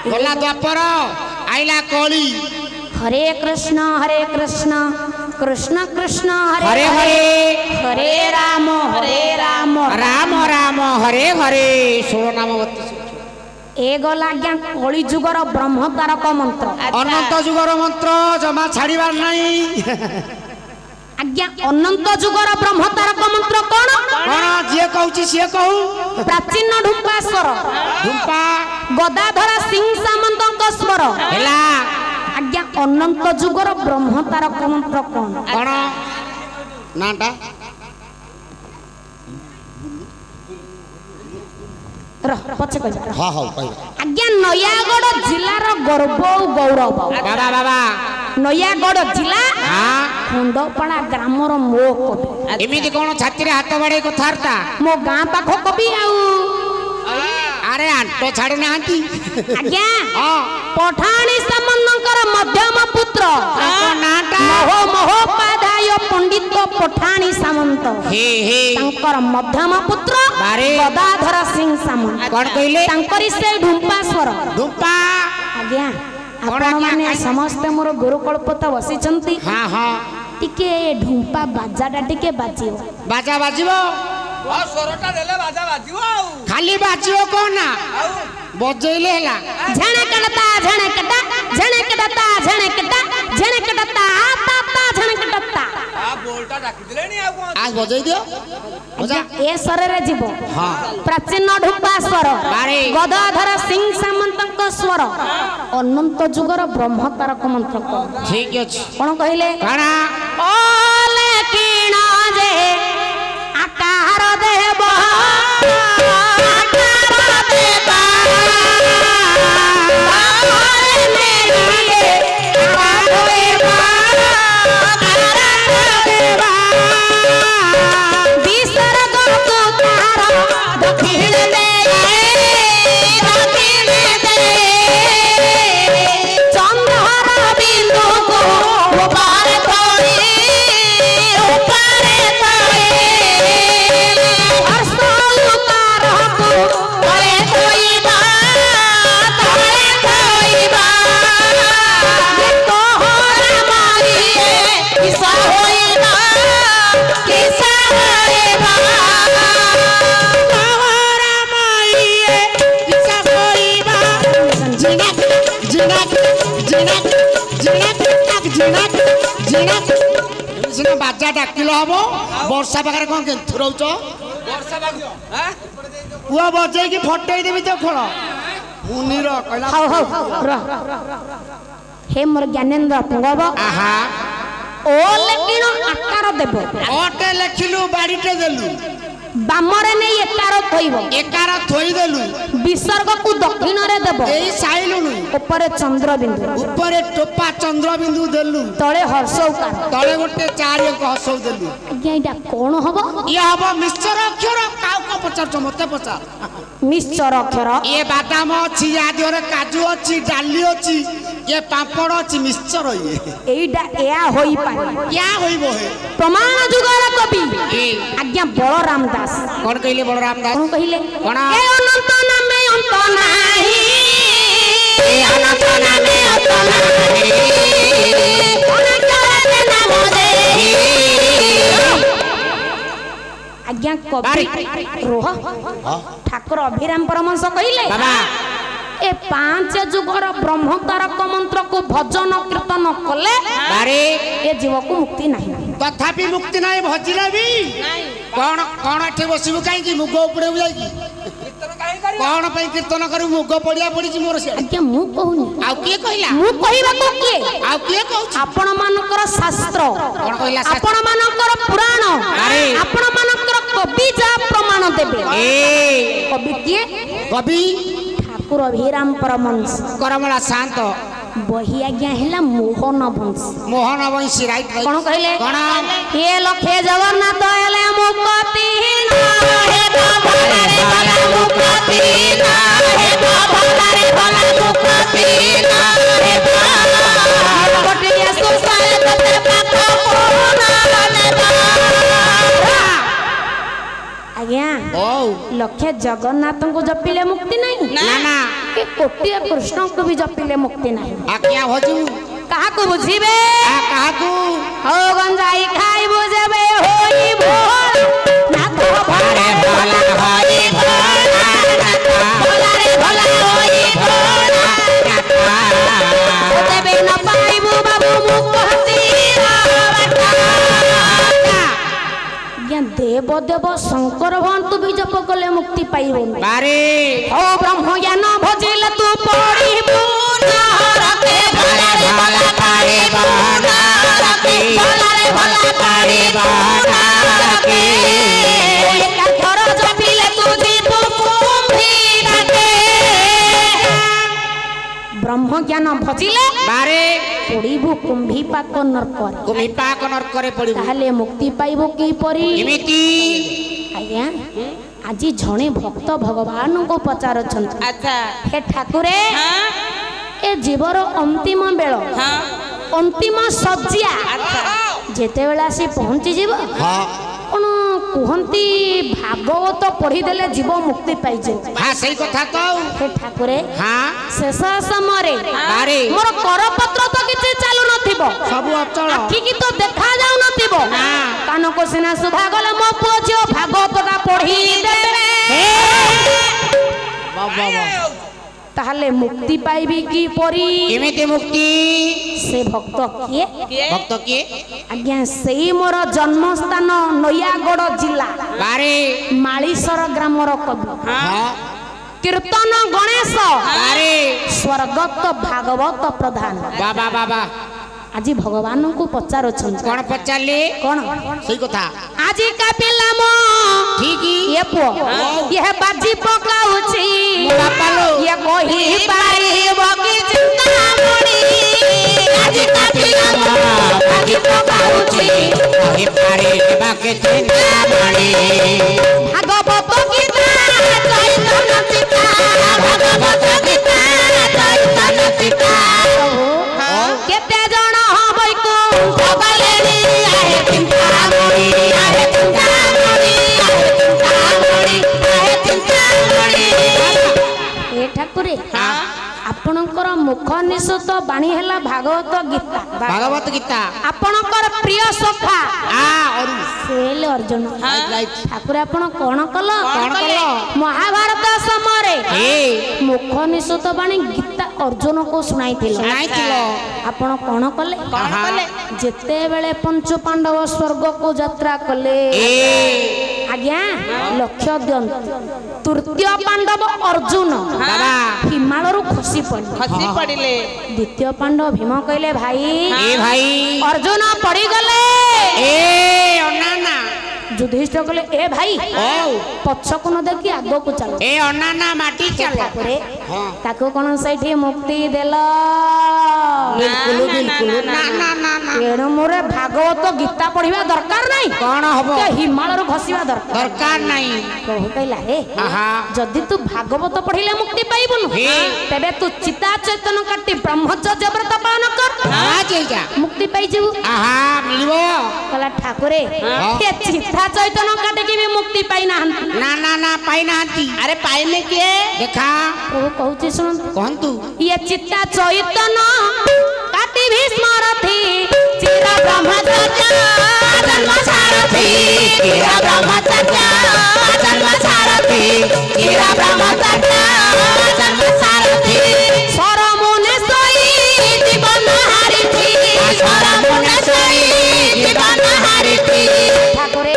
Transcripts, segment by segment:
गला द्वापर आइला कली हरे कृष्ण कृष्ण कृष्ण हरे हरे हरे राम राम राम हरे हरे 16 नाम 32 ए गला आज्ञा कली जुगर ब्रह्म तारक मंत्र अनंत जुगर मंत्र जमा छाड़ीबार नहीं आज्ञा अनंत जुगर ब्रह्म तारक मंत्र कौन कौन जे कहूची से कहू प्राचीन ढुंपा स्वर ढुंपा गदाधर सिंह सामंतक स्वर हेला आज्ञा अनंत जुगर ब्रह्म तारक मंत्र कौन कौन नाटा पछे कह हां हां कह आज्ञा नयागढ़ जिलार गर्व और गौरव बाबा बाबा नयागढ़ जिला हां खंडपाड़ा ग्रामर मो कवि एमिति कोन छाती रे हाथ बाडे कथारता मो गां पाख कवि आउ अरे आंटो छाड़ी नांती आज्ञा हां पठाणी सामंतकर मध्यम पुत्र नाटा महोपाध्याय पंडित पठाणी सामंत हे हे तांकर मध्यम पुत्र बारे गदाधर सिंह सामंत कोन कइले तांकरी से ढुंपा स्वर ढुंपा आज्ञा आपण माने समस्त मोर गुरुकल्पत बसिचंती हां हां टिके ढुंपा बाजाटा टिके बाजियो बाजा बाजिबो आ स्वरटा देले बाजा बाजियो खाली बाजियो कोन ना बजैले हला झणे कटता झणे कटा झणे कटता झणे कटा झणे कटता आता झणे कटता आ बोलटा डाकी दिले नी आ कोन आज बजै दियो बजा ए स्वरे जीवो हां प्राचीन ढुंपा स्वर बारे गदाधर सिंह सामंतक स्वर अनंत जुगर ब्रह्म तारक मंत्र को ठीक अछि कोन कहिले काना ओले किण जे आकार देव आकार देवा बाहर मेरिए आकार देवा विसर्ग को तार दक्षिण दे चंद्र बिंदु को ऊपर थोड़ी ऊपर थोड़ी हर्ष उतार को तले थोईबा तोहरा मारिए किसा होईबा तोहरा मारिए किसा होईबा जिनक जिनक जिनक जिनक तक जिनक जिनक सिना बाजा डाकिलो हबो वर्षा पाखरे कोन के थुरौच वर्षा बागियो हैं पुआ बजै की फटै देबी तो खोल मुनिर कहला हाउ रह हे मोर ज्ञानेन्द्र पुंगव आहा ओ लेकिन आकार देव ओटे लेखिलु बाडीटे देलु बामरे नहीं एकार थोइब एकार थोई देलु विसर्ग को दक्षिण रे देव एई साइलुनु ऊपर चंद्र बिंदु ऊपर टोपा चंद्र बिंदु देलु तळे हर्ष उकार तळे गोटे चारि अंक हसौ देलु आज्ञा एटा कोन हबो ये हबो मिश्चर अक्षर काउ को पचार मते पचार निश्चर अक्षर ये बादाम अछि या दिहरे काजू अछि डाली अछि ये पापड़ अछि मिश्चर ये एइटा एया होई पारे क्या होइबो हे प्रमाण जुगर कवि ए आज्ञा बलराम दास कोन कइले बलराम दास कोन कहिले कोन ए अनंत नामे अंत नाही ए अनंत नामे अंत नाही अनंत नाम दे आज्ञा कवि रोह ठाकुर अभिराम परमहंस कहिले बाबा ए पांच जुगर ब्रह्म तारक मंत्र को भजन कीर्तन कले बारे ए जीव को मुक्ति नहीं तथापि मुक्ति नाही भजिला भी कोन कोन एठे बसिबु काई की मुग उपडे जाई की कीर्तन काहे करी कोन पई कीर्तन करू मुग पडिया पडिची मोर से आज्ञा मु कहूनी आ के कहिला मु कहबा को के आ के कहूची आपण मानकर शास्त्र कोन कहिला आपण मानकर पुराण अरे। आपण मानकर कवि जा प्रमाण देबे ए कवि के कवि ठाकुर अभिराम परमहंस करमला शांत बही आज्ञा हेला मोहन वंश मोहन वंशी राइट कोन कहले कोन हे लखे जगन्नाथ हेले मुक्ति ना हे बाबारे भला मुक्ति ना हे बाबारे भला मुक्ति ना हे बाबा कोटिया सुसाय तते पाप कोना नेबा आज्ञा ओ लखे जगन्नाथ को जपिले मुक्ति नहीं ना ना ए କୋଟିଏ କୃଷ୍ଣଙ୍କୁ ବି ଜପିଲେ ମୁକ୍ତି ନାହିଁ। ଆଜ୍ଞା ହଜୁ କାହାକୁ ବୁଝିବେ? କାହାକୁ ହଉ ଗଞ୍ଜାଇ ଖାଇବୁ ଯେବେ ହୋଇ ଭୋଳ ନାଥ ଭୋଳାରେ ଭୋଲା ହୋଇ ଭୋଳା ନାଥ ଭୋଳାରେ ଭୋଲା ହୋଇ ଭୋଳା ନାଥ ତେବେ ନ ପାଇବୁ ବାବୁ ମୁକ୍ତିର ବାଟ। ଆଜ୍ଞା ଦେବ ଦେବ ଶଙ୍କର ଭନ୍ତୁ ବି ଜପ କଲେ ମୁକ୍ତି ପାଇବନି। ବାରେ ହଉ ବ୍ରହ୍ମ ଜ୍ଞାନ ଭଜିଲେ ତୁ ପଢିବୁ ନରକେ ଭୋଳାରେ ଭୋଲା ପାଇବ ନରକେ ଭୋଳାରେ ଭୋଲା ପାଇବ ନରକେ ଏକାଥର ଜପିଲେ ତୁ ଯିବୁ କୁମ୍ଭୀରକେ। ବ୍ରହ୍ମ ଜ୍ଞାନ ଭଜିଲେ ବାରେ ପଡିବୁ କୁମ୍ଭୀ ପାକ ନର୍କରେ। କୁମିପାକ ନର୍କରେ ପଡିବୁ। ତାହେଲେ ମୁକ୍ତି ପାଇବ କିପରି? ଏମିତି ଆଜ୍ଞା ଆଜି ଜଣେ ଭକ୍ତ ଭଗବାନଙ୍କୁ ପଚାରୁଛନ୍ତି, ଆଚ୍ଛା ହେ ଠାକୁରେ ହଁ ଏ ଜୀବର ଅନ୍ତିମ ବେଳ ହଁ ଅନ୍ତିମ ଶଯ୍ୟା ଯେତେବେଳେ ଆସି ପହଞ୍ଚିଯିବ ହଁ କଣ କୁହନ୍ତି ଭାଗବତ ପଢିଦେଲେ ଜୀବ ମୁକ୍ତି ପାଇଯିବ। ହଁ ସେଇ କଥା ତ ହେ ଠାକୁରେ ହଁ ଶେଷ ସମୟରେ ବାରେ ମୋର କରପତ୍ର ତ କିଛି ଚାଲୁ ନଥିବ, ସବୁ ଅଚଳ ଆଖିକି ତ ଦେଖା ଯାଉନଥିବ, ନା। କାନକୁ ସିନା ଶୁଭା ଗଲେ ମୋ ପୁଅ ଝିଅ ଭାଗବତଟା ପଢିଦେବେ, ତାହେଲେ ମୁକ୍ତି ପାଇବି କିପରି? କେମିତି ମୁକ୍ତି? ସେ ଭକ୍ତ କିଏ? ଭକ୍ତ କିଏ? ଆଜ୍ଞା ସେଇ ମୋର ଜନ୍ମସ୍ଥାନ ନୟାଗଡ଼ ଜିଲ୍ଲା ବାରେ ମାଳିସର ଗ୍ରାମର କବି ହଁ କୀର୍ତ୍ତନ ଗଣେଶ ବାରେ ସ୍ୱର୍ଗତ ଭାଗବତ ପ୍ରଧାନ ବାବା ବାବା ଆଜି ଭଗବାନଙ୍କୁ ପଚାରୁଛନ୍ତି। କଣ ପଚାରିଲେ? କଣ ସେଇ କଥା ଆଜିକା ପିଲା ମୋ ଠିକ ଇଏ ପୁଅ ଇଏ ବାଜି ପକାଉଛି ବାପାଲୋ। ଇଏ କହି ପାରିବ କି ଚିନ୍ତାମଣି ଆଜିକା ପିଲା ମୋ ବାଜି ପକାଉଛି କହିପାରିବା କି ଚିନ୍ତାମଣି ଭାଗବତ ଗୀତା ଚୈତନ୍ୟ ଚିତା ଭାଗବତ ଗୀତା ଚୈତନ୍ୟ ଚିତା କେତେ ଜଣ ବୈକୁଣ୍ଠ ଗଲେଣି ଆହେ ଚିନ୍ତାମଣି ଆହେ ଚିନ୍ତାମଣି ଆହେ ଚିନ୍ତାମଣି ଆହେ ଚିନ୍ତାମଣି। ଏ ଠାକୁରେ ଆପଣଙ୍କର ମୁଖ ନିଃସୃତ ବାଣୀ ହେଲା ଭାଗବତ ଗୀତା, ଭାଗବତ ଗୀତା ଆପଣଙ୍କର ପ୍ରିୟ ସଖା ଅରୁ ସେ ହେଲେ ଅର୍ଜୁନ। ରାଇଟ୍। ଠାକୁର ଆପଣ କଣ କଲ? କଣ କଲ? ମହାଭାରତ ସମୟରେ ଏ ମୁଖ ନିଃସୃତ ବାଣୀ ଗୀତା ଅର୍ଜୁନକୁ ଶୁଣାଇଥିଲେ। ଶୁଣାଇଥିଲ। ଆପଣ କଣ କଲେ? କଣ କଲେ? ଯେତେବେଳେ ପଞ୍ଚୁ ପାଣ୍ଡବ ସ୍ୱର୍ଗକୁ ଯାତ୍ରା କଲେ ଏ ଆଜ୍ଞା ଲକ୍ଷ୍ୟ ଦିଅନ୍ତୁ, ତୃତୀୟ ପାଣ୍ଡବ ଅର୍ଜୁନ ବାବା ହିମାଳୟରୁ ଖସି ପଡ଼ିଲେ ଦ୍ୱିତୀୟ ପାଣ୍ଡବ ଭୀମ କହିଲେ ଭାଇ ଏ ଭାଇ ଅର୍ଜୁନ ପଡିଗଲେ। ଏ ଅନାନା ଯୁଧିଷ୍ଠିର କହିଲେ ଏ ଭାଇ ଓ ପଛକୁ ନ ଦେଖି ଆଗକୁ ଚାଲ। ଏ ଅନାନା ମାଟି ଚାଲ ଠାକୁରେ ହଁ ତାକୁ କଣ ସେଇଠି ମୁକ୍ତି ଦେଲ? ବିଲକୁଲ ବିଲକୁଲ ନା ନା ନା ନା ତେଣୁ ମୋର ଭାଗବତ ଗୀତା ପଢିବା ଦରକାର ନାହିଁ, କଣ ହବ? ସେ ହିମାଳୟରୁ ଖସିବା ଦରକାର। ଦରକାର ନାହିଁ। ପ୍ରଭୁ କହିଲା ରେ ଆହା ଯଦି ତୁ ଭାଗବତ ପଢିଲେ ମୁକ୍ତି ପାଇବୁନୁ ହେ। ତେବେ ତୁ ଚିତା ଚୈତନ୍ୟ କାଟି ବ୍ରହ୍ମଚର୍ଯ୍ୟ ବ୍ରତ ପାଳନ କର, ହଁ ଯେଇଟା ମୁକ୍ତି ପାଇଯିବୁ। ଆହା ମିଳିବ କହିଲା ଠାକୁରେ ଏ ଚିତା ଚୈତନ୍ୟ କାଟିକି ବି ମୁକ୍ତି ପାଇନାହାନ୍ତି। ନା ନା ନା ପାଇନାହାନ୍ତି। ଆରେ ପାଇଲେ କିଏ? ଦେଖା ପ୍ରଭୁ କହୁଛି ଶୁଣନ୍ତୁ, କହନ୍ତୁ ଇଏ ଚିତା ଚୈତନ୍ୟ କାଟି ଭୀଷ୍ମରଥି ଚିର ବ୍ରହ୍ମଚର୍ଯ୍ୟ ଜନ୍ମ ସାରଥି ଚିର ବ୍ରହ୍ମଚର୍ଯ୍ୟ ଜନ୍ମ ସାରଥି ଚିର ବ୍ରହ୍ମଚର୍ଯ୍ୟ ଜନ୍ମ ସାରଥି ସରମୁନେ ଶୋଇ ଜୀବନ ହାରିଛି ସରମୁନେ ଶୋଇ ଜୀବନ ହାରିଛି। ଠାକୁରେ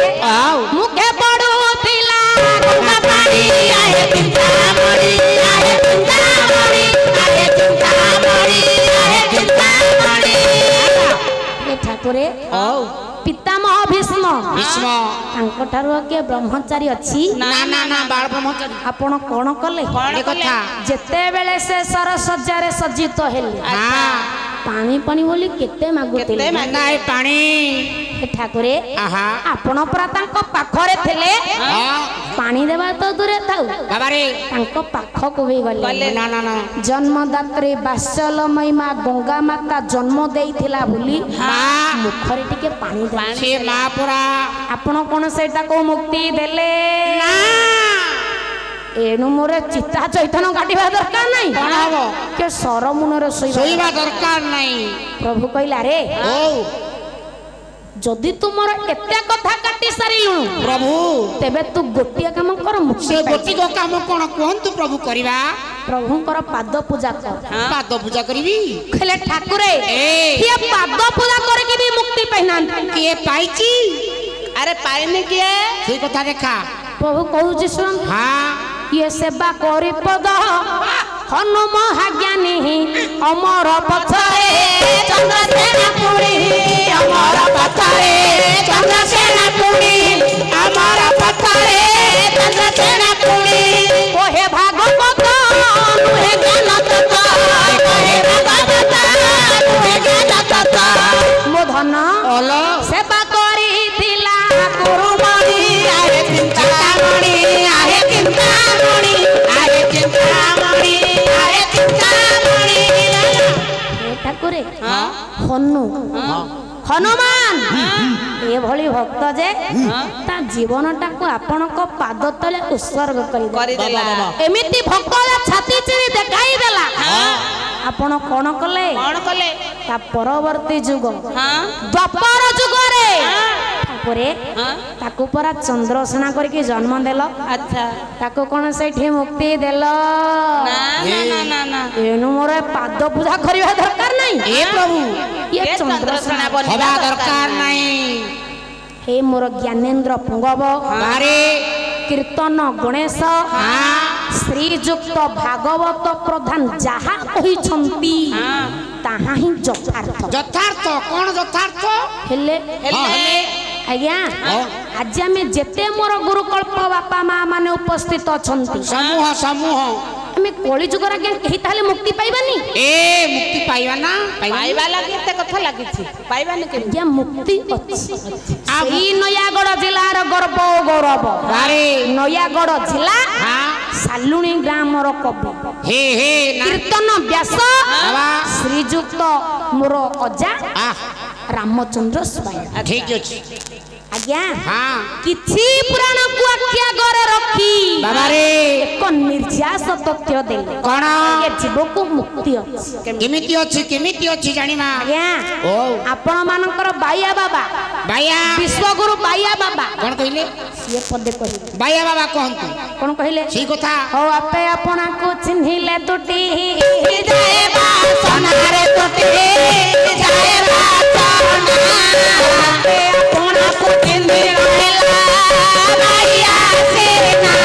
ମୁଖେ ପଡୁଥିଲା ଗଙ୍ଗା ପାଣି ଆହେ ଚିନ୍ତାମଣି ଆହେ ଚିନ୍ତାମଣି ଆହେ ଚିନ୍ତାମଣି ଆହେ ଚିନ୍ତାମଣି। ଏ ଠାକୁରେ ପିତାମହ ଭୀଷ୍ମ ଭୀଷ୍ମ ତାଙ୍କ ଠାରୁ କିଏ ବ୍ରହ୍ମଚାରୀ ଅଛି? ନା ନା ନା ବାଳ ବ୍ରହ୍ମଚାରୀ ଆପଣ କଣ କଲେ? ଏ କଥା ଯେତେବେଳେ ସେ ସରସଜ୍ଜାରେ ସଜ୍ଜିତ ହେଲେ ପାଣି ପାଣି ବୋଲି କେତେ ମାଗୁଥିଲେ, ନା ଏ ପାଣି ଏ ଠାକୁରେ ଆହା ଆପଣ ପରା ତାଙ୍କ ପାଖରେ ଥିଲେ, ପାଣି ଦେବା ତ ଦୂରେ ଥାଉ ବାବାରେ ତାଙ୍କ ପାଖକୁ ବି ଗଲେ। ନା ନା ନା ଜନ୍ମଦାତ୍ରୀ ବାତ୍ସଲ୍ୟମୟୀ ମା ଗଙ୍ଗା ମାତା ଜନ୍ମ ଦେଇଥିଲା ବୋଲି ମୁଖରେ ଟିକେ ପାଣି ଦେଲେ। ସେ ମା ପରା ଆପଣ କଣ ସେଇଟାକୁ ମୁକ୍ତି ଦେଲେ? ନା ଏଣୁ ମୋର ଚିତା ଚୈତନ କାଟିବା ଦରକାର ନାହିଁ। କଣ ହବ? କେ ସରମୁନରେ ଶୋଇବା ଦରକାର ନାହିଁ। ପ୍ରଭୁ କହିଲା ରେ ହଉ ଯଦି ତୁ ମୋର ଏତେ କଥା କାଟି ସାରିଲୁଣୁ ପ୍ରଭୁ ତେବେ ତୁ ଗୋଟିଏ କାମ କର ମୁକ୍ତି ସେ ପାଇବୁ। ଗୋଟିକ କାମ କଣ କୁହନ୍ତୁ ପ୍ରଭୁ କରିବା? ପ୍ରଭୁଙ୍କର ପାଦ ପୂଜା କର। ପାଦ ପୂଜା କରିବି। କହିଲେ ଠାକୁରେ ଏ। କିଏ ପାଦ ପୂଜା କରିକି ବି ମୁକ୍ତି ପାଇନାହାନ୍ତି। କିଏ ପାଇଛି? ଆରେ ପାଇନି କିଏ? ସେଇ କଥା ଦେଖା। ପ୍ରଭୁ କହୁଛି ଶୁଣ ହଁ ଇଏ ସେବା କରି ପଦ ହନୁମ ହାଜ୍ଞାନୀ ଅମର ପଛରେ ଚନ୍ଦ୍ରସେନା ପୁଣି ଅମର ପଛରେ ଚନ୍ଦ୍ରସେନା ପୁଣି ଅମର ପଛରେ ଚନ୍ଦ୍ରସେନା ପୁଣି କୋହେ ଭାଗବତ ନୁହେଁ ଜ୍ଞାନ ତତ୍ତ୍ୱ କୋହେ ଭାଗବତ ନୁହେଁ ଜ୍ଞାନ ତତ୍ତ୍ୱ ମୋ ଧନ ଅଲ ସେବା କରିଥିଲା ଗୁରୁମଣି ଆରେ ଚିନ୍ତାମଣି ଆରେ ଚିନ୍ତାମଣି ଆରେ ଚିନ୍ତାମଣି ଆରେ ଚିନ୍ତାମଣି ଏ ଠାକୁରେ ହନୁମାନ ଏଭଳି ଭକ୍ତ ଯେ ତା ଜୀବନଟାକୁ ଆପଣଙ୍କ ପାଦ ତଳେ ଉତ୍ସର୍ଗ କରିଦେଲା। ଏମିତି ଭକ୍ତ ଛାତି ଚିରି ଦେଖାଇ ଦେଲା। ଆପଣ କଣ କଲେ? ତା ପରବର୍ତ୍ତୀ ଯୁଗ ଦ୍ୱାପର ଯୁଗରେ ଠାକୁରେ ତାକୁ ପରା ଚନ୍ଦ୍ରସେନା କରିକି ଜନ୍ମ ଦେଲ। ଆଚ୍ଛା ତାକୁ କଣ ସେଇଠି ମୁକ୍ତି ଦେଲ? ଏଣୁ ମୋର ପାଦ ପୂଜା କରିବା ଦରକାର ନାହିଁ। ଏ ପ୍ରଭୁ ଇଏ ଚନ୍ଦ୍ରସେନା ହବା ଦରକାର ନାହିଁ। ହେ ମୋର ଜ୍ଞାନେନ୍ଦ୍ର ପୁଙ୍ଗବ ବାରେ କୀର୍ତ୍ତନ ଗଣେଶ ଶ୍ରୀଯୁକ୍ତ ଭାଗବତ ପ୍ରଧାନ ଯାହା କହିଛନ୍ତି ତାହା ହିଁ ଯଥାର୍ଥ। ଯଥାର୍ଥ କଣ ଯଥାର୍ଥ? ହେଲେ ହେଲେ ଆଜ୍ଞା ଆଜି ଆମେ ଯେତେ ମୋର ଗୁରୁକଳ୍ପ ବାପା ମା ମାନେ ଉପସ୍ଥିତ ଅଛନ୍ତି ସମୂହ ସମୂହ ଆମେ କଳି ଯୁଗରେ ଆଜ୍ଞା କେହି ତାହେଲେ ମୁକ୍ତି ପାଇବାନି? ଏ ମୁକ୍ତି ପାଇବା ନା ପାଇବା ଲାଗି ଏତେ କଥା ଲାଗିଛି ପାଇବାନି କେମିତି? ଆଜ୍ଞା ମୁକ୍ତି ଅଛି। ସେଇ ନୟାଗଡ଼ ଜିଲ୍ଲାର ଗର୍ବ ଓ ଗୌରବ ବାରେ ନୟାଗଡ଼ ଜିଲ୍ଲା ହଁ ସାଲୁଣୀ ଗ୍ରାମର କବି ହେ ହେ ନା କୀର୍ତ୍ତନ ବ୍ୟାସ ବାବା ଶ୍ରୀଯୁକ୍ତ ମୋର ଅଜା ଆ ରାମଚନ୍ଦ୍ର ସ୍ୱାଇଁ। ଠିକ ଅଛି। ଆଜ୍ଞା ହଁ କିଛି ପୁରାଣକୁ ଆଖି ଆଗରେ ରଖି ବାବାରେ ଏକ ନିର୍ଯାସ ତଥ୍ୟ ଦେଲେ କଣ? ଏ ଜୀବକୁ ମୁକ୍ତି ଅଛି। କେମିତି ଅଛି ଜାଣିବା? ଆଜ୍ଞା ଓ ଆପଣ ମାନଙ୍କର ବାଇଆ ବାବା ବାୟା ବିଶ୍ୱଗୁରୁ ବାଇଆ ବାବା କଣ କହିଲେ? ସିଏ ପଦେ କହିଲେ ବାୟା ବାବା କହନ୍ତୁ କଣ କହିଲେ? ସେଇ କଥା। ହଉ ଆପେ ଆପଣଙ୍କୁ ଚିହ୍ନିଲେ ତୁଟି ଯାଏ ବାସନାରେ ତୁଟି ଯାଏ ବାସନା ଆପେ ଆପଣଙ୍କୁ ଚିହ୍ନି ରହିଲା ବାଇଆ ସେନା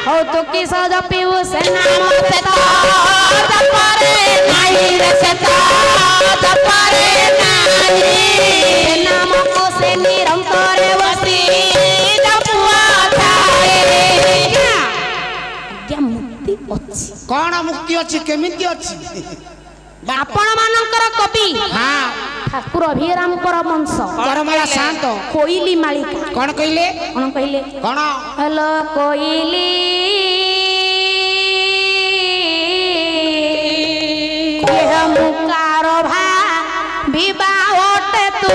ହଉ ତୁ କି ସଜ ପିଉ ସେନା ମତେ ତ ଜପରେ ନାଇଁ ରେ ସେ ତ ଜପରେ ନାଇଁ ସେ ନାମକୁ ସେ ନିରଙ୍କରେ ବସି ଜପୁଆ ଥାଏ। ଆଜ୍ଞା ମୁକ୍ତି ଅଛି। କଣ ମୁକ୍ତି ଅଛି? କେମିତି ଅଛି? ଆପଣ ମାନଙ୍କର କବି ହଁ ଠାକୁର ଅଭିରାମଙ୍କର ବଂଶ କରମଳା ଶାନ୍ତ କୋଇଲି ମାଳିକା କଣ କହିଲେ? କଣ କହିଲେ? କଣ? ହ୍ୟାଲୋ କୋଇଲି ମୁକାର ବିବାହଟେ ତୁ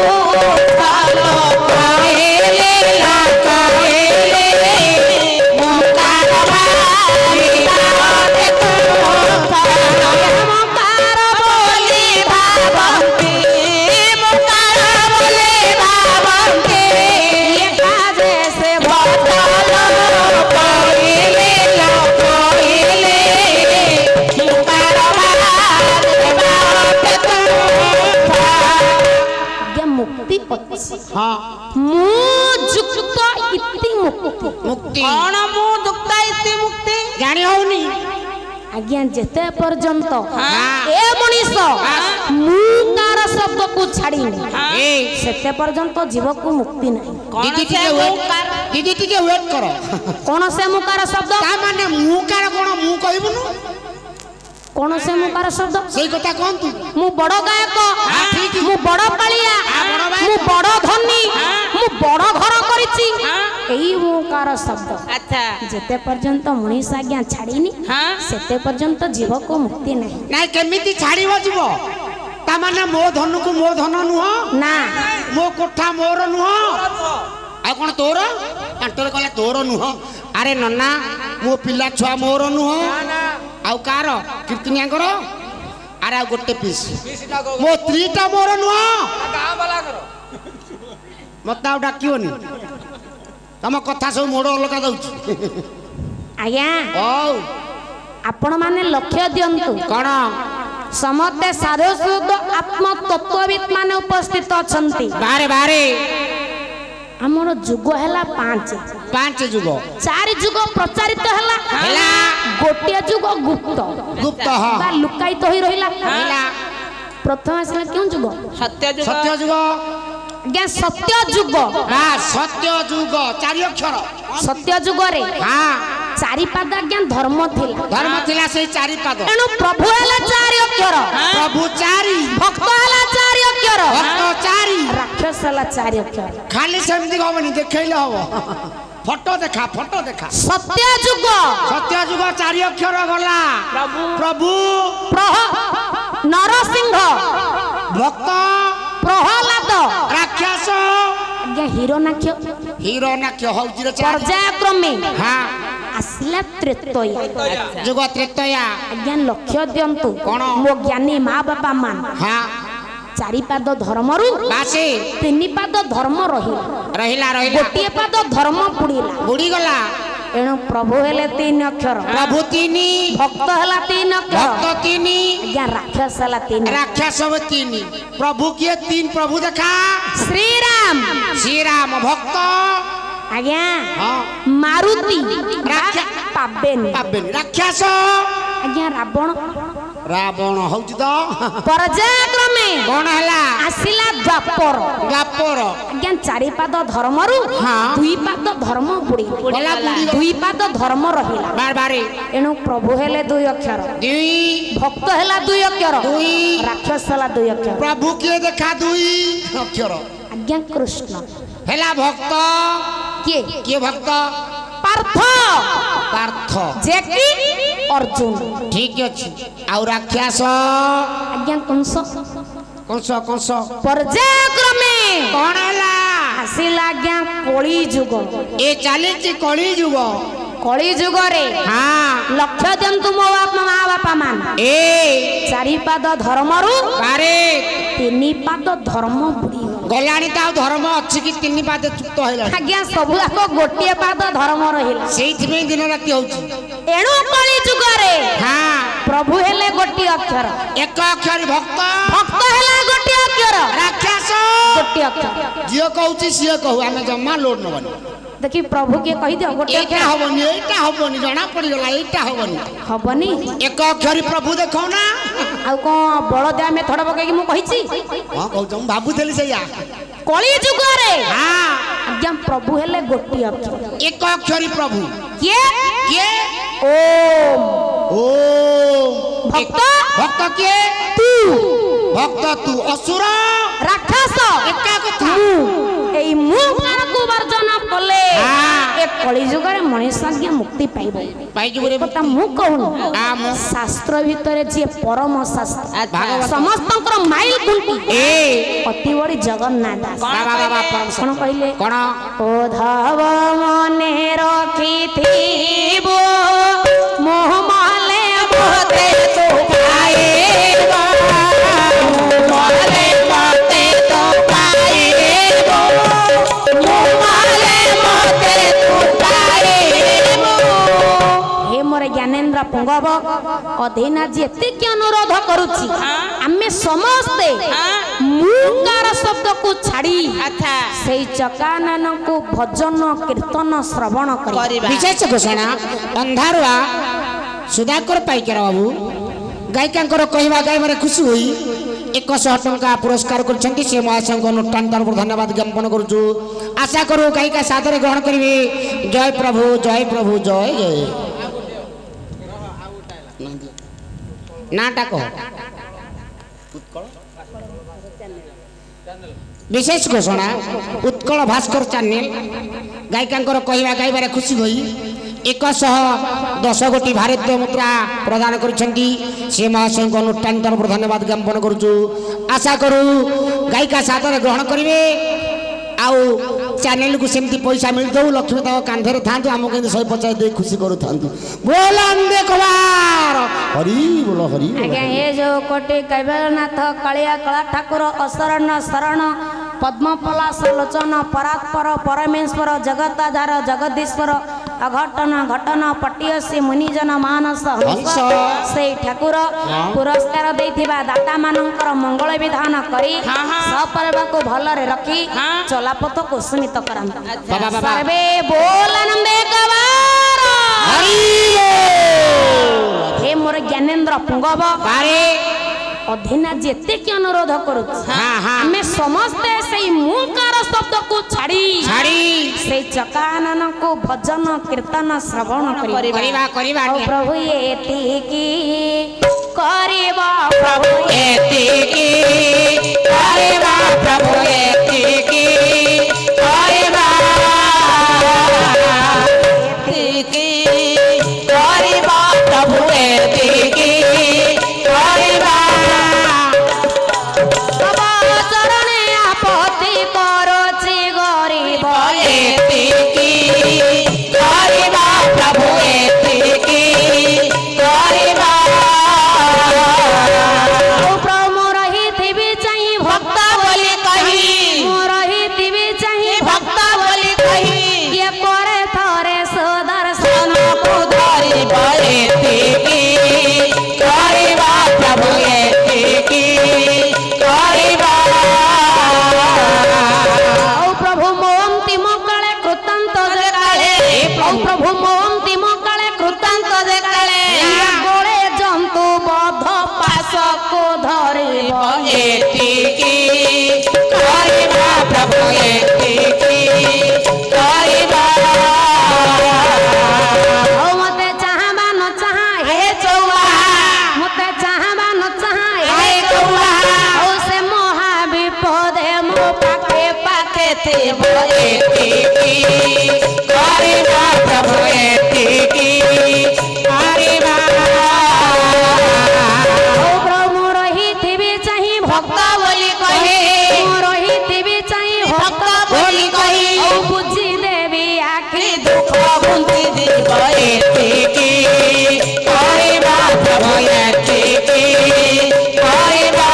ହ୍ୟାଲୋ କୋଇଲି ମୁକାର ବିବାହଟେ ତୁ ମୁକାର ବୋଲି ଭାବନ୍ତି ମୁକାର ବୋଲି ଭାବନ୍ତି କାଜେ ସେ ବଦଳ କହିଲେ ମୁକାର ମୁକ୍ତି ଅଛି। ହଁ ମୁଁ ଯୁକ୍ତ ଇତି ମୁକ୍ତି ମୁକ୍ତି କଣ ମୁଁ ଯୁକ୍ତ ଇତି ମୁକ୍ତି ଜାଣି ହଉନି। ଆଜ୍ଞା ଯେତେ ପର୍ଯ୍ୟନ୍ତ ହଁ। ଏ ମଣିଷ ମୁଁ କାର ଶବ୍ଦକୁ ଛାଡ଼ିନି ଏ ସେତେ ପର୍ଯ୍ୟନ୍ତ ଜୀବକୁ ମୁକ୍ତି ନାହିଁ। ଦିଦି ଟିକେ ୱେଟ୍ କର। କଣ ସେ ମୁକାର ଶବ୍ଦ? ତା ମାନେ ମୁଁ କାର କଣ ମୁଁ କହିବୁନୁ? କଣ ସେ ମୁକାର ଶବ୍ଦ? ସେଇ କଥା କହନ୍ତୁ। ମୁଁ ବଡ ଗାୟକ ଠିକ। ମୁଁ ବଡ ପାଳିଆ ବଡ ଗାୟକ। ମୁଁ ବଡ ଧନୀ ମୁଁ ବଡ ଘର କରିଛି ଏଇ ମୁକାର ଶବ୍ଦ ଆଚ୍ଛା ଯେତେ ପର୍ଯ୍ୟନ୍ତ ମଣିଷ ଆଜ୍ଞା ଛାଡ଼ିନି ସେତେ ପର୍ଯ୍ୟନ୍ତ ଜୀବକୁ ମୁକ୍ତି ନାହିଁ। ନାଇଁ କେମିତି ଛାଡ଼ିବ ଯିବ? ତା ମାନେ ମୋ ଧନକୁ ମୋ ଧନ ନୁହଁ, ନା ମୋ କୋଠା ମୋର ନୁହଁ, ଆଉ କଣ ତୋର? କାଣ୍ଟରେ କଲେ ତୋର ନୁହଁ। ଆରେ ନନା ମୋ ପିଲା ଛୁଆ ମୋର ନୁହଁ ଆଉ କାର କୀର୍ତ୍ତନିଆଙ୍କର ଆରେ ଆଉ ଗୋଟେ ପିସ୍ ମୋ ସ୍ତ୍ରୀଟା ମୋର ନୁହଁ ମତେ ଆଉ ଡାକିବନି ତମ କଥା ସବୁ ମୋଡ଼ ଅଲଗା ଦଉଛି ଆଜ୍ଞା ହଉ ଆପଣ ମାନେ ଲକ୍ଷ୍ୟ ଦିଅନ୍ତୁ କଣ ସମସ୍ତେ ସାଧୁ ସୁଧ ଆତ୍ମତତ୍ତ୍ୱବିତ୍ ମାନେ ଉପସ୍ଥିତ ଅଛନ୍ତି ବାହାରେ ବାହାରେ ଆମର ଯୁଗ ହେଲା 5 ଯୁଗ 4 ଯୁଗ ପ୍ରଚାରିତ ହେଲା ହେଲା ଗୋଟିଏ ଯୁଗ ଗୁପ୍ତ ଗୁପ୍ତ ହଁ ବା ଲୁକାୟିତ ହୋଇ ରହିଲା ହେଲା ପ୍ରଥମେ ଆସିଲା କେଉଁ ଯୁଗ ସତ୍ୟ ଯୁଗ ସତ୍ୟ ଯୁଗ ଆଜ୍ଞା ସତ୍ୟ ଯୁଗ ସତ୍ୟ ଯୁଗ 4 ଅକ୍ଷର ସତ୍ୟ ଯୁଗରେ ହଁ 4 ପାଦ ଆଜ୍ଞା ଧର୍ମ ଥିଲା ଧର୍ମ ଥିଲା ସେଇ 4 ପାଦ ତେଣୁ ପ୍ରଭୁ ହେଲା 4 ଅକ୍ଷର ପ୍ରଭୁ 4 ଭକ୍ତ ହେଲା 4 ଅକ୍ଷର ଭକ୍ତ 4 ରାକ୍ଷସ ହେଲା 4 ଅକ୍ଷର ଖାଲି ସେମିତି ହବନି ଦେଖେଇଲେ ହବ ଫଟୋ ଦେଖା ସତ୍ୟ ଯୁଗ ସତ୍ୟ ଯୁଗ 4 ଅକ୍ଷର ଗଲା ପ୍ରଭୁ ନରସିଂହ ଭକ୍ତ ପ୍ରହ୍ଲାଦ ରାକ୍ଷସ ଆଜ୍ଞା ହିରଣ୍ୟାକ୍ଷ ହଉଛି ରେ 4 ପର୍ଯ୍ୟାୟକ୍ରମେ ହଁ ଆସିଲା ତ୍ରେତୟା ଯୁଗ ତ୍ରେତୟା ଆଜ୍ଞା ଲକ୍ଷ୍ୟ ଦିଅନ୍ତୁ କଣ? ମୋ ଜ୍ଞାନୀ ମା ବାପା ମାନ ହଁ 4 ପାଦ ଧର୍ମରୁ ବାସି 3 ପାଦ ଧର୍ମ ରହିଲା ରହିଲା ଗୋଟିଏ ପାଦ ଧର୍ମ ବୁଡି ଗଲା ଏଣୁ ପ୍ରଭୁ ହେଲେ 3 ଅକ୍ଷର ପ୍ରଭୁ 3 ଭକ୍ତ ହେଲା 3 ଅକ୍ଷର ଭକ୍ତ 3 ଆଜ୍ଞା ରାକ୍ଷସ ହେଲା 3 ରାକ୍ଷସ 3 ପ୍ରଭୁ କିଏ 3 ପ୍ରଭୁ ଦେଖା ଶ୍ରୀରାମ ଭକ୍ତ ଆଜ୍ଞା ହଁ ମାରୁତି ପାବେନି ରାକ୍ଷସ ଆଜ୍ଞା ରାବଣ ହଉଛି ତ ପର୍ଯ୍ୟାୟକ୍ରମେ କଣ ହେଲା ଆସିଲା ଦ୍ୱାପର ଆଜ୍ଞା 4 ପାଦ ଧର୍ମରୁ ହଁ। 2 ପାଦ ଧର୍ମ ଗଲା, ବୁଡି ଗଲା। 2 ପାଦ ଧର୍ମ ରହିଲା ବାରେ ଏଣୁ ପ୍ରଭୁ ହେଲେ 2 ଅକ୍ଷର 2 ଭକ୍ତ ହେଲା 2 ଅକ୍ଷର ଦୁଇ। ରାକ୍ଷସ ହେଲା 2 ଅକ୍ଷର ପ୍ରଭୁ କିଏ ଦେଖା 2 ଅକ୍ଷର ଆଜ୍ଞା କୃଷ୍ଣ ହେଲା ଭକ୍ତ କିଏ ଭକ୍ତ ପାର୍ଥ ଯେ କି ଅର୍ଜୁନ ଠିକ ଅଛି ଆଉ ରାକ୍ଷସ ଆଜ୍ଞା କଂସ କଂସ ପର୍ଯ୍ୟାୟକ୍ରମେ କଣ ହେଲା ଆସିଲା ଆଜ୍ଞା କଳି ଯୁଗ ଏ ଚାଲିଛି କଳି ଯୁଗ କଳି ଯୁଗରେ ହଁ ଲକ୍ଷ୍ୟ ଦିଅନ୍ତୁ ମୋ ମା ବାପା ମାନ ଏ 4 ପାଦ ଧର୍ମରୁ ବାରେ 3 ପାଦ ଧର୍ମ ବୁଡିଗଲା ଗଲାଣି ତ ଆଉ ଧର୍ମ ଅଛି କି 3 ପାଦ ଚୁକ୍ତ ହେଲାଣି ଆଜ୍ଞା ସବୁ ଯାକ ଗୋଟିଏ ପାଦ ଧର୍ମ ରହିଲା ସେଇଥିପାଇଁ ଦିନ ରାତି ହଉଛି ଏଣୁ କଳି ଯୁଗରେ ହଁ ପ୍ରଭୁ ହେଲେ ଗୋଟିଏ ଅକ୍ଷର ଏକ ଅକ୍ଷରୀ ଭକ୍ତ ହେଲା ଗୋଟିଏ ଅକ୍ଷର ରାକ୍ଷସ ଗୋଟିଏ ଅକ୍ଷର ଯିଏ କହୁଛି ସିଏ କହୁ ଆମେ ଜମା ଲୋଡ ନବନି ଦେଖି ପ୍ରଭୁ କିଏ କହିଦିଅ ଗୋଟିଏ ଏଇଟା ହବନି ଜଣା ପଡିଗଲା ଏଇଟା ହବନି ଏକ ଅକ୍ଷରୀ ପ୍ରଭୁ ଦେଖ ନା ଆଉ କଣ ବଳଦ ଆମେ ଥଡ ପକେଇକି ମୁଁ କହିଛି ହଁ କହୁଛ ମୁଁ ଭାବୁଥିଲି ସେଇଆ କଳି ଯୁଗରେ ହଁ ଆଜ୍ଞା ପ୍ରଭୁ ହେଲେ ଗୋଟିଏ ଅକ୍ଷର ଏକ ଅକ୍ଷରୀ ପ୍ରଭୁ କିଏ ଓମ୍ ଭକ୍ତ କିଏ ଭକ୍ତ ତୁ ଅସୁର ରାକ୍ଷସ ଏକା କଥା ଏଇ ମୁଁ ମାନଙ୍କୁ ବର୍ଜନ କଲେ ହଁ। ଏ କଳି ଯୁଗରେ ମଣିଷ ଆଜ୍ଞା ମୁକ୍ତି ପାଇବ ପାଇଯିବୁ ରେ କଥା ମୁଁ କହୁନି ମୁଁ ଶାସ୍ତ୍ର ଭିତରେ ଯିଏ ପରମ ଶାସ୍ତ୍ର ଭାଗବତ। ସମସ୍ତଙ୍କର ମାଇଲ ଖୁଣ୍ଟି ଏ ଅତି ବଡି ଜଗନ୍ନାଥ ଦାସ କଣ କହିଲେ କଣ ଓଧବ ମନେ ରଖିଥିବ ମୋହ ମଲେ ମତେ ତୁ ପାଇବ ମଲେ ମତେ ତୁ ପାଇବ ମୋହ ମଲେ ମତେ ତୁ ପାଇବ ହେ ମୋର ଜ୍ଞାନେନ୍ଦ୍ର ପୁଙ୍ଗବ ଅଧୀନାଜି ଏତିକି ଅନୁରୋଧ କରୁଛି ଆମେ ସମସ୍ତେ ମୁକାର ଶବ୍ଦକୁ ଛାଡ଼ି ସେଇ ଚକାନନକୁ ଭଜନ କୀର୍ତ୍ତନ ଶ୍ରବଣ କରିବା ବିଶେଷ ଘୋଷଣା ଅନ୍ଧାରୁଆ ସୁଧାକର ପାଇକାର ବାବୁ ଗାୟିକାଙ୍କର କହିବା ଗାଇବାରେ ଖୁସି ହୋଇ 100 ଟଙ୍କା ପୁରସ୍କାର କରିଛନ୍ତି ସେ ମହାଶୟଙ୍କ ଅନୁଷ୍ଠାନ ତରଫରୁ ଧନ୍ୟବାଦ ଜ୍ଞାପନ କରୁଛୁ ଆଶା କରୁ ଗାୟିକା ସାଦରେ ଗ୍ରହଣ କରିବେ ଜୟ ପ୍ରଭୁ ଜୟ ନାଟା କହ ବିଶେଷ ଘୋଷଣା ଉତ୍କଳ ଭାସ୍କର ଚ୍ୟାନେଲ ଗାୟିକାଙ୍କର କହିବା ଗାଇବାରେ ଖୁସି ହୋଇ 110 ଗୋଟି ଭାରତୀୟ ମୁଦ୍ରା ପ୍ରଦାନ କରିଛନ୍ତି ସେ ମହାଶୟଙ୍କ ଅନୁଷ୍ଠାନ ତରଫରୁ ଧନ୍ୟବାଦ ଜ୍ଞାପନ କରୁଛୁ ଆଶା କରୁ ଗାୟିକା ସାଦରେ ଗ୍ରହଣ କରିବେ आउ चैनल को सेमती पैसा मिल दो लक्ष्मी तक कांधे थांतु आम के 150 दे खुशी करू थांतु बोल अंधे कुमार हरि बोल हरि आज्ञा ये जो कोटि कैवलनाथ कालिया कला ठाकुर असरण शरण पद्मपलाश लोचन परात्पर परमेश्वर जगताधार जगदीश्वर अघटन घटन पटियसी मुनिजन मानस हंस से ठाकुर पुरस्कार देथिबा दाता मानकर मंगल विधान करी सपरिवार को भलरे रखी चलापथ को सुनित करंत सर्वे बोलनंदे कवार हे मोर ज्ञानेन्द्र पुंगव बारे अधीना जेते की अनुरोध करू आमे समस्ते से मूकार शब्द को छाड़ी से चकानन को भजन कीर्तन श्रवण करिबा प्रभु एतिकी करिबा प्रभु एतिकी करिबा प्रभु एतिकी करिबा एतिकी करिबा प्रभु एतिकी करिबा चरणे आपत्ति करोछि गरीब एतिकी करिबा प्रभु एतिकी करिबा प्रभु रहिथिबि चाहिँ भक्त बोली कही रहिथिबि चाहिँ भक्त बोली कही ये करे थरे सुदर्शन धरिब एतिकी करिबा प्रभु एतिकी करिबा औ प्रभु मोंति मोकळे कृतांत देकाळे औ प्रभु मोंति मोकळे कृतांत देकाळे गोळे जंतु बध पास को धरिब एतिकी करिबा प्रभु एतिकी करिबा औ मते चाहबा न चाहा हे चौआ मते चाहबा न चाहा हे चौआ औ से महा विपदे मो पाखे पाखे थे एतिकी करिबा प्रभु एतिकी करिबा औ प्रभु रहिथिबि चाहिँ भक्त बोली कहे रहिथिबि चाहिँ भक्त बोली कही औ बुझी देवी आखि दुख बुंदी दिब एतिकी करिबा प्रभु एतिकी करिबा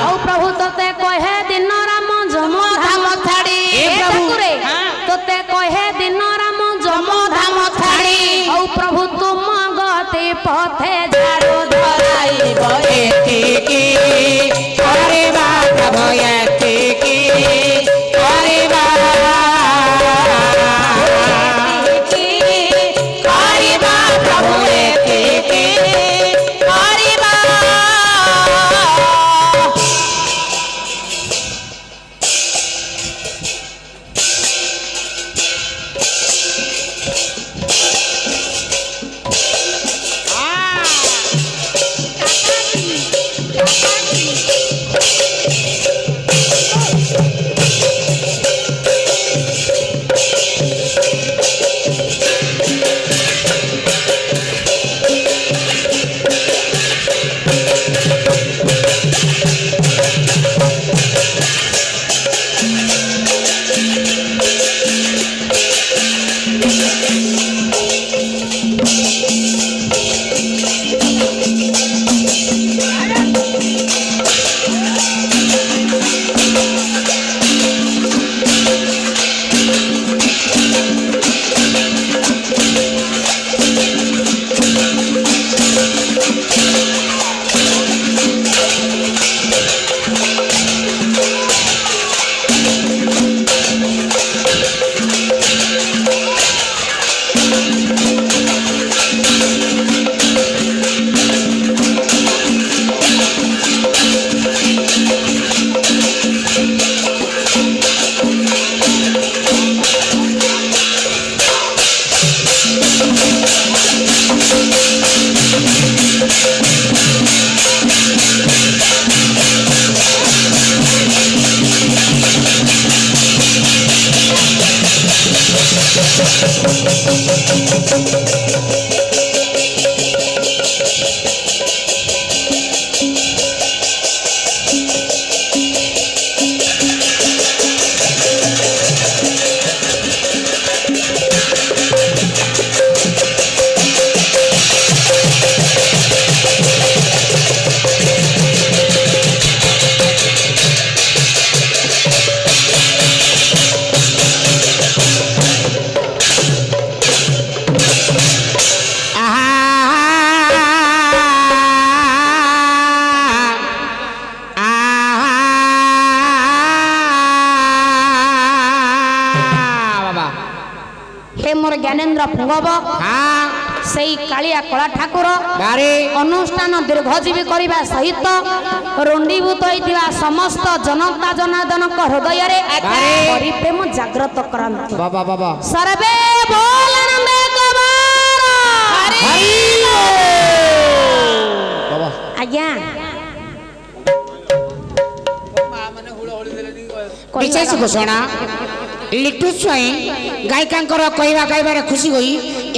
औ प्रभु तोते कहे दिन राम जम धाम छाड़ी ठाकुरे तोते कहे दिन राम जम धाम छाड़ी औ प्रभु तुम गति पथे झाड़ू धराइब एतिकी करिबा प्रभु एतिकी करिबा करिबा प्रभु एतिकी करिबा ପୁଙ୍ଗବ हाँ ସେଇ କାଳିଆ କଳା ଠାକୁର बारे ଅନୁଷ୍ଠାନ ଦୀର୍ଘଜୀବୀ କରିବା ସହିତ ରୁଣ୍ଡୀଭୂତ ହୋଇଥିବା ସମସ୍ତ ଜନତା ଜନାର୍ଦ୍ଦନଙ୍କ ହୃଦୟରେ ପରିପ୍ରେମ ଜାଗ୍ରତ କରନ୍ତି। बाबा बाबा ସର୍ବେ ଭୋଲାନନ୍ଦେ କବାର हरि बाबा ଆଜ୍ଞା विशेष घोषणा लिटू स्वाई गायिकांकर कहवा गायबार खुशी होई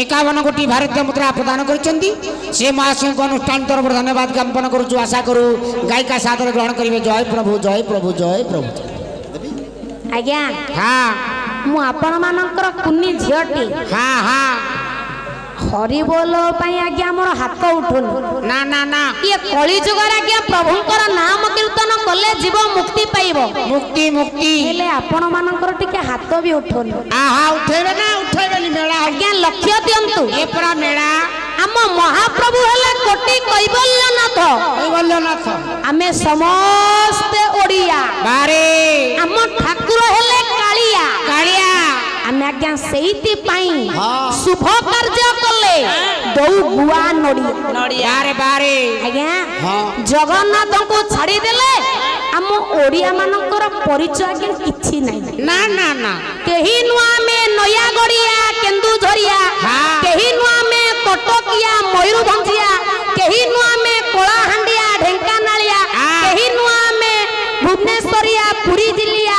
51 कोटी भारतीय मुद्रा प्रदान करछंती से महाशय को अनुष्ठान तरफ धन्यवाद ज्ञापन करूछु आशा करू गायिका सादर ग्रहण करिवे। जय प्रभु जय प्रभु जय प्रभु। ଆଜ୍ଞା हाँ ମୁଁ ଆପଣ ମାନଙ୍କର କୁନି ଝିଅଟି हाँ हाँ ହରିବୋଲ ପାଇଁ ଆଜ୍ଞା ମୋର ହାତ ଉଠୁନି। ना ना ना ଇଏ କଳି ଯୁଗରେ ଆଜ୍ଞା ପ୍ରଭୁଙ୍କର ନାମ କୀର୍ତ୍ତନ କଲେ ଜୀବ ମୁକ୍ତି ପାଇବ। मुक्ति मुक्ति ହେଲେ ଆପଣ ମାନଙ୍କର ଟିକେ ହାତ ବି ଉଠୁନି। आहा उठेबे ना उठेबेनी मेला ଆଜ୍ଞା ଲକ୍ଷ୍ୟ ଦିଅନ୍ତୁ ये पूरा मेला ଆମ ମହାପ୍ରଭୁ ହେଲେ କୋଟି କୈବଲ୍ୟନାଥ कोई बोलो ना था ଆମେ ସମସ୍ତେ ଓଡ଼ିଆ बारे ଆମ ଠାକୁର ହେଲେ କାଳିଆ कालिया ଆମେ ଆଜ୍ଞା ସେଇଥିପାଇଁ ହଁ। ଶୁଭ କାର୍ଯ୍ୟ କଲେ ଦଉ ଗୁଆ ନଡ଼ିଆ बारे बारे ଆଜ୍ଞା ହଁ। ଜଗନ୍ନାଥଙ୍କୁ ଛାଡ଼ିଦେଲେ ଆମ ଓଡ଼ିଆ ମାନଙ୍କର ପରିଚୟ ଆଜ୍ଞା କିଛି ନାହିଁ। ना ना ना କେହି ନୁହଁ ଆମେ ନୟାଗଡ଼ିଆ କେନ୍ଦୁଝରିଆ ହଁ। କେହି ନୁହଁ ଆମେ କଟକିଆ ମୟୂରଭଞ୍ଜିଆ କେହି ନୁହଁ ଆମେ କଳାହାଣ୍ଡିଆ ଢେଙ୍କାନାଳିଆ ହଁ। କେହି ନୁହଁ ଆମେ ଭୁବନେଶ୍ୱରିଆ ପୁରୀ ଜିଲ୍ଲିଆ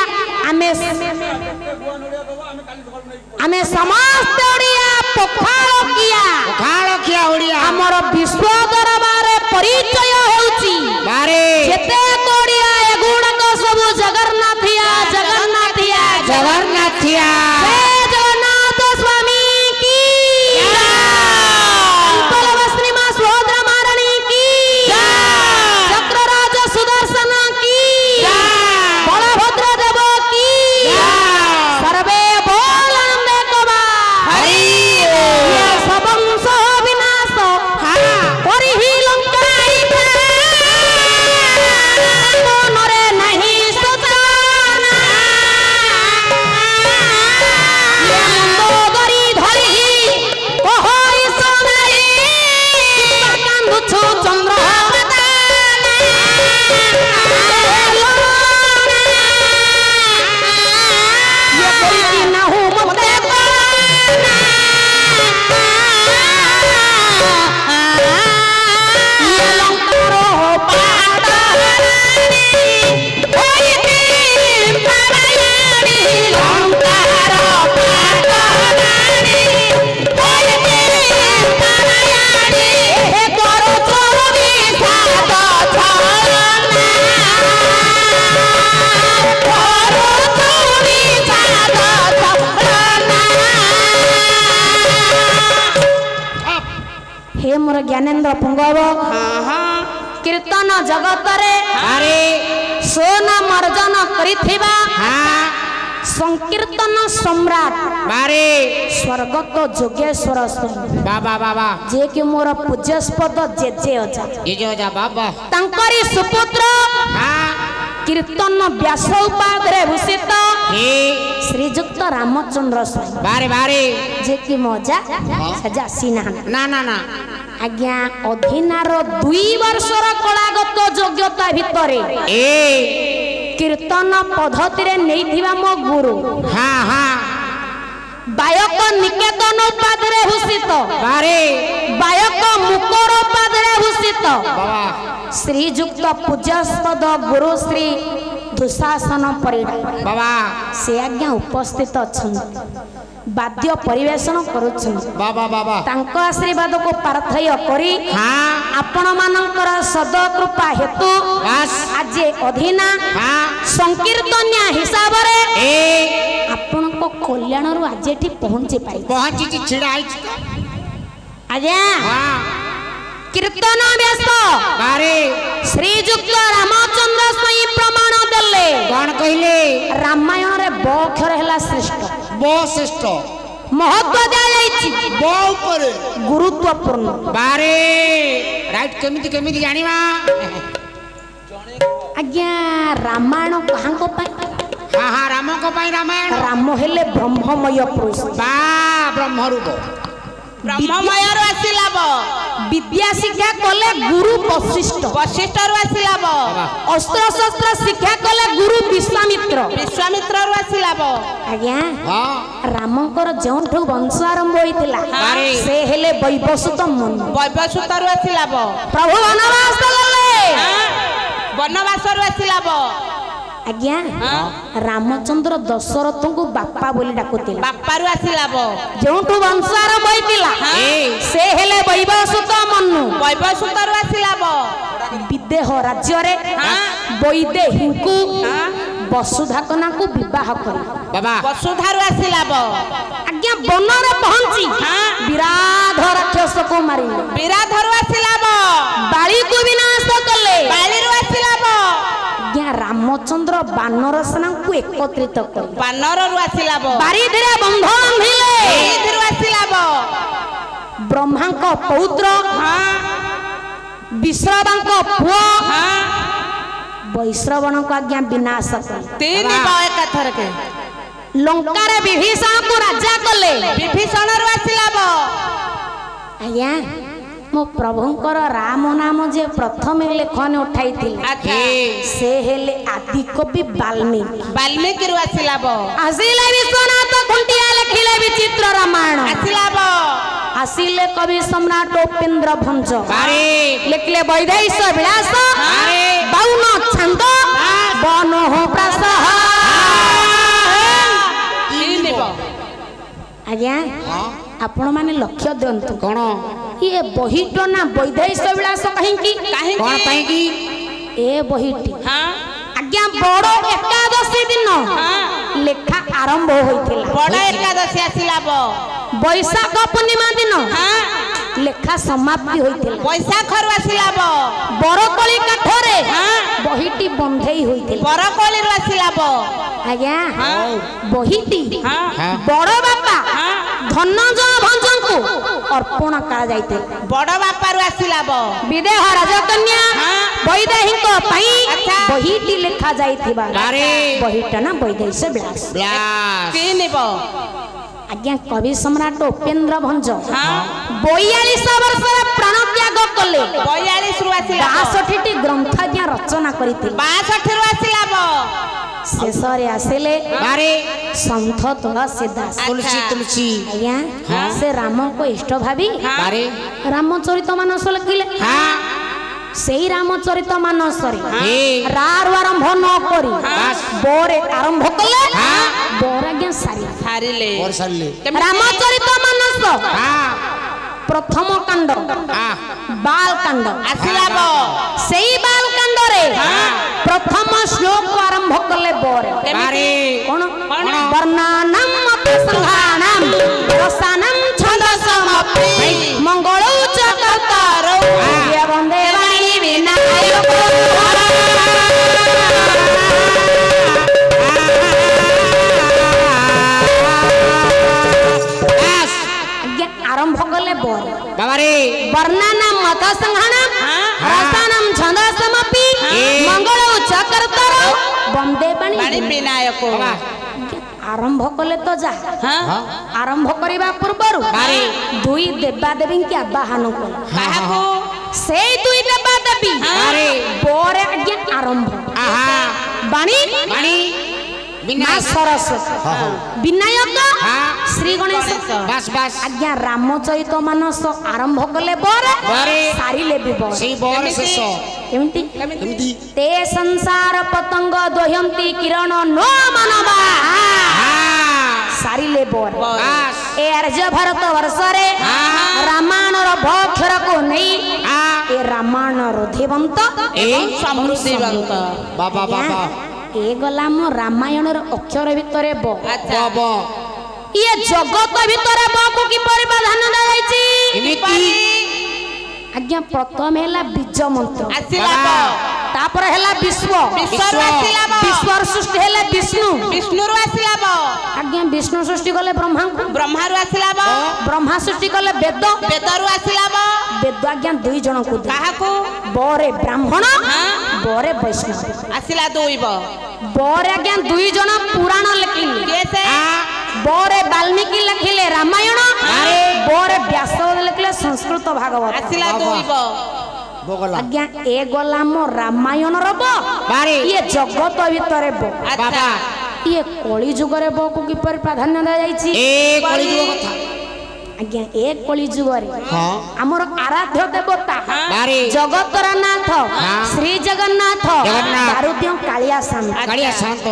ଆମେ ସମସ୍ତେ ଓଡ଼ିଆ ପଖାଳକିଆ खालो किया उड़िया ଆମର ବିଶ୍ୱ ଦରବାରରେ ପରିଚୟ ହେଉଛି बारे ଯେତେ ଓଡ଼ିଆ ଏଗୁଡ଼ାକ ସବୁ ଜଗନ୍ନାଥିଆ ଜଗନ୍ନାଥିଆ जगन्नाथिया ଜୟ ଜଗନ୍ନାଥ ସ୍ୱାମୀ କି ଅନ୍ତରବସ୍ତ୍ରୀ ମା ସୁଭଦ୍ରା ମହାରାଣୀ କି ଚକ୍ରରାଜ ସୁଦର୍ଶନ କି ବଳଭଦ୍ର ଦେବ କି ସର୍ବେ ଭୋଲାନନ୍ଦେ କବା हरि ସବଂଶ ବିନାଶ କରିହି ଲଙ୍କା ମନରେ ନାହିଁ ସଚାନା ଗରି ଧରି କହରି ସୋନାରେ କାନ୍ଦୁଛୁ ଚନ୍ଦ୍ର ନାହୁ ମତେ हे मोर ज्ञानेन्द्र पुंगव कीर्तन जगतरे बारे सोनाम अर्जन करिथिबा हाँ संकीर्तन सम्राट बारे स्वर्गत जोगेश्वर स्वामी बाबा बाबा जे कि मोर पूज्यस्पद जेजे अजा ये जो जा बाबा तांकरी सुपुत्र हाँ कीर्तन व्यास उपाधि भूषित हे श्रीजुक्त रामचंद्र स्वामी बारे बारे जे कि मजा सजा सीना ना ना ना आज्ञा अधीनार 2 वर्षर कलागत योग्यता भितरे ए कीर्तन पद्धति रे नैथिबा मो गुरु हाँ हाँ बायक निकेतन उपाधि भूषित बारे बायक मुकर उपाधि भूषित बाबा श्रीजुक्त पूज्यास्पद गुरु श्री दुशासन परिडा बाबा से आज्ञा उपस्थित अच्छा वाद्य परिवेशन करुछन बाबा बाबा तांको आशीर्वाद को पार्थय करी हाँ आपण मानकर सद कृपा हेतु बस आज अधीना हाँ संकीर्तन्या हिसाब रे ए आपण को कल्याण रु आज एठी पहुंची पाई पहुंची छिड़ा आई आज्ञा हाँ कीर्तन व्यास बारे श्रीजुक्त रामचंद्र स्वयं प्रमाण देले कौन कहले रामायण रे ब अक्षर हैला श्रेष्ठ बो श्रेष्ठ महत्व दिया जाइछि बो ऊपर गुरुत्वपूर्ण बारे राइट केमिति केमिति जानिबा आज्ञा रामायण कहां को पाई हाँ हाँ राम को पाई रामायण राम हेले ब्रह्ममय पुरुष बास ବ୍ରହ୍ମରୂପ ବ୍ରହ୍ମମୟରୁ ଆସିଲା ବ विद्या शिक्षा कले गुरु वशिष्ठ ବଶିଷ୍ଠରୁ ଆସିଲା ବ अस्त्र शस्त्र शिक्षा कले गुरु विश्वामित्र ବିଶ୍ୱାମିତ୍ରରୁ ଆସିଲା ବ आज्ञा ହଁ रामंकर जोठु वंश आरंभ होइतिला बारे। से हेले वैवस्वत मनु ବୈବସ୍ୱତରୁ ଆସିଲା ବ प्रभु वनवास गले ବନବାସରୁ ଆସିଲା ବ आज्ञा रामचंद्र दशरथ को बापा बोली डाकुतिला ବାପାରୁ ଆସିଲା ବ जोठु वंश आरंभ होइतिला ଏ से हेले वैवस्वत मनु ବୈବସ୍ୱତରୁ ଆସିଲା ବ विदेह राज्य रे वैदेहीଙ୍କୁ वसुधा कन्या को विवाह करी ବାବା ବସୁଧାରୁ ଆସିଲା ବ आज्ञा वन रे पहुंची विराध राक्षस को मारिले ବିରାଧରୁ ଆସିଲା ବ बाली को विनाश कले ବାଳିରୁ ଆସିଲା ବ आज्ञा रामचंद्र बानर सेना को एकत्रित कर ବାନରରୁ ଆସିଲା ବ बारी धीरे बंध बांधिले ଏଇଥିରୁ ଆସିଲା ବ ब्रह्मा को पौत्र विश्रवा को पुओ वैश्रवण को आज्ञा विनाश कर ତିନି ବ ଏକାଥରକେ लंका रे विभीषण को राजा कले ବିଭୀଷଣରୁ ଆସିଲା ବ आज्ञा मो प्रभुंकर राम नाम जे प्रथम लेखन उठाई थी ଆଚ୍ଛା से हेले आदि कवि वाल्मीकि ବାଲ୍ମୀକିରୁ ଆସିଲା ବ आसिले विश्वनाथ खुंटिया लिखिले विचित्र रामायण ଆସିଲା ବ आसिले कवि सम्राट उपेंद्र भंज ବାରେ लिखले वैदेश विलास ବାରେ बाउन छंद बन हो प्रसह ତିନି ବ आज्ञा आपण माने लक्ष्य दियंतु କଣ ये बहिटो ना वैदेश विलास कहीं की କାହିଁକି କଣ ପାଇଁ କି ए बहिटी ହଁ आज्ञा बड़ एकादशी दिन लेखा आरंभ होइथिला ବଡ ଏକାଦଶୀ ଆସିଲା ବ बैशाख पूर्णिमा दिन ହଁ लेखा समाप्ति होइथिला ବୈଶାଖରୁ ଆସିଲା ବ बरकली काठरे ହଁ बहिटी बंधेई होइथिला ବରକୋଳିରୁ ଆସିଲା ବ आज्ञा ହଁ बहिटी ହଁ ହଁ बड़ बापा ହଁ धनंजय भंजଙ୍କୁ अर्पण करा जाइथिला ବଡ ବାପାରୁ ଆସିଲା ବ विदेह राजकन्या ହଁ वैदेहीଙ୍କ ପାଇଁ ଆଚ୍ଛା। बहिटी लेखा जाइथिबा ବାରେ बहिटा ना वैदेश विलास ବ୍ଲାସ୍ ତିନି ବ आज्ञा कवि सम्राट उपेंद्र भंज ହଁ 42 वर्षर प्राण त्याग कले 42ରୁ ଆସିଲା ବ 62ଟି ग्रंथ आज्ञा रचना करिथिले 62ରୁ ଆସିଲା ବ शेषरे आसिले ବାରେ संत तुलसीदास ତୁଳସୀ ତୁଳସୀ आज्ञा हाँ। से राम को इष्ट भावी ବାରେ रामचरित मानस लिखिले ହଁ सेई रामचरित मानस रे ଏ रार आरंभ न करी ବାସ୍ बोरे आरंभ कले हाँ। बोर आज्ञा सारी ସାରିଲେ ମୋର ସାରିଲେ କେମିତି? रामचरित मानस ହଁ प्रथम कांड ହଁ बाल कांड ଆସିଲା ବ सेई बाल कांड रे प्रथम श्लोक को आरंभ कले बोरे ବାରେ कोन कोन? वर्णानाम संघानाम रसानाम छंदसमपि मंगलौ च कर्तारौ ये वंदे वाणी विनायक ବ୍ଲାସ୍ आज्ञा आरंभ कले बोरे ବାବାରେ वर्णानाम मत संघानाम रसानाम छंदसमपि मंगलौ च कर्तारौ वंदे ପାଣି वाणी ବିନାୟକ ବାବା आरंभ कले तो जा ହଁ ହଁ आरंभ करबा पूର୍ବରୁ ବାରେ दुई देवादेवी की आवाहन कले କାହାକୁ सेई दुई देवादेवी ବାରେ बोरे आज्ञा आरंभ ଆହା बाणी ବାଣୀ मां ବିନା सरस्वती ହଁ ହଁ विनायक ହଁ श्री गणेश ବାସ୍ ବାସ୍ आज्ञा रामचरित मानस आरंभ कले बोरे ବାରେ सारिले भी बोरे ସେଇ ବର ଶେଷ केमती ଏମିତି ते संसार पतंग दोहंती किरण नो मनवा सारिले बोरे ବାସ୍ ए अर्ज भारत वर्ष रे रामायण रो भक्षर को नहीं ए रामायण रोधिवंत ए ସମୃଦ୍ଧିବନ୍ତ ବାବା ବାବା ए गला मो रामायण रो अक्षर भितरे ब ଆଚ୍ଛା ବବ ये जगत भितरे ब को कि प्राधान्य दा जायछि ଏମିତି आज्ञा प्रथम हैला बीज मंत्र ଆସିଲା ବ तापर हैला विश्व ବିଶ୍ୱରୁ ଆସିଲା ବ विश्वर सृष्टि हैला विष्णु ବିଷ୍ଣୁରୁ ଆସିଲା ବ आज्ञा विष्णु सृष्टि कले ब्रह्मा को ବ୍ରହ୍ମାରୁ ଆସିଲା ବ ब्रह्मा सृष्टि कले वेद ବେଦରୁ ଆସିଲା ବ वेद आज्ञा दुई जन को दे କାହାକୁ बरे ब्राह्मण ହଁ बरे वैष्णव ଆସିଲା ଦୁଇ ବ बरे आज्ञा दुई जन पुराण लिखिले କିଏ ସେ ବୋରେ ବାଲ୍ମୀକି ଲେଖିଲେ ରାମାୟଣ ଆରେ। ବୋରେ ବ୍ୟାସଦେବ ଲେଖିଲେ ସଂସ୍କୃତ ଭାଗବତ ଆସିଲା ଦୁଇ ବ ବଗଲା ଆଜ୍ଞା ଏ ଗଲା ମୋ ରାମାୟଣର ବ ବାରେ। ଇଏ ଜଗତ ଭିତରେ ବ ବାବା ଇଏ କଳି ଯୁଗରେ ବକୁ କିପରି ପ୍ରାଧାନ୍ୟ ଦିଆଯାଇଛି ଏ କଳିଯୁଗ କଥା ଆଜ୍ଞା ଏ କଳି ଯୁଗରେ ହଁ ଆମର ଆରାଧ୍ୟ ଦେବତା ବାରେ ଜଗତର ନାଥ ହଁ। ଶ୍ରୀ ଜଗନ୍ନାଥ ଜଗନ୍ନାଥ। ଦାରୁଦ୍ୟ କାଳିଆ ଶାନ୍ତ କାଳିଆ ଶାନ୍ତ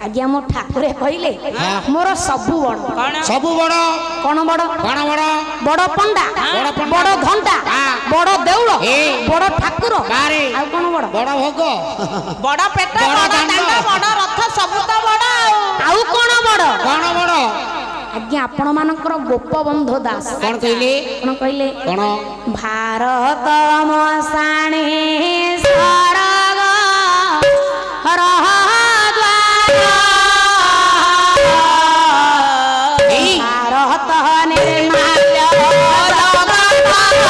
ଆଜ୍ଞା ମୋ ଠାକୁରେ କହିଲେ ହଁ। ମୋର ସବୁ ବଡ କଣ ସବୁ ବଡ କଣ ବଡ କଣ ବଡ ବଡ ପଣ୍ଡା ବଡ ପଣ୍ଡା। ବଡ ଘଣ୍ଟା ହଁ। ବଡ ଦେଉଳ ଏ। ବଡ ଠାକୁର ବାରେ। ଆଉ କଣ ବଡ ବଡ ଭୋଗ ବଡ ପେଟ ବଡ ବଡ ଦାଣ୍ଡ। ଦାଣ୍ଡ ବଡ ରଥ ସବୁ ତ ବଡ ଆଉ କଣ ବଡ କଣ ବଡ ଆଜ୍ଞା ଆପଣ ମାନଙ୍କର ଗୋପବନ୍ଧୁ ଦାସ କଣ କହିଲେ କଣ କହିଲେ କଣ ଭାରତ ମଶାଣୀ ସରଗ ଏଇ। ଭାରତ ନିର୍ମାଲ୍ୟ ଭାରତ ନିର୍ମାଲ୍ୟ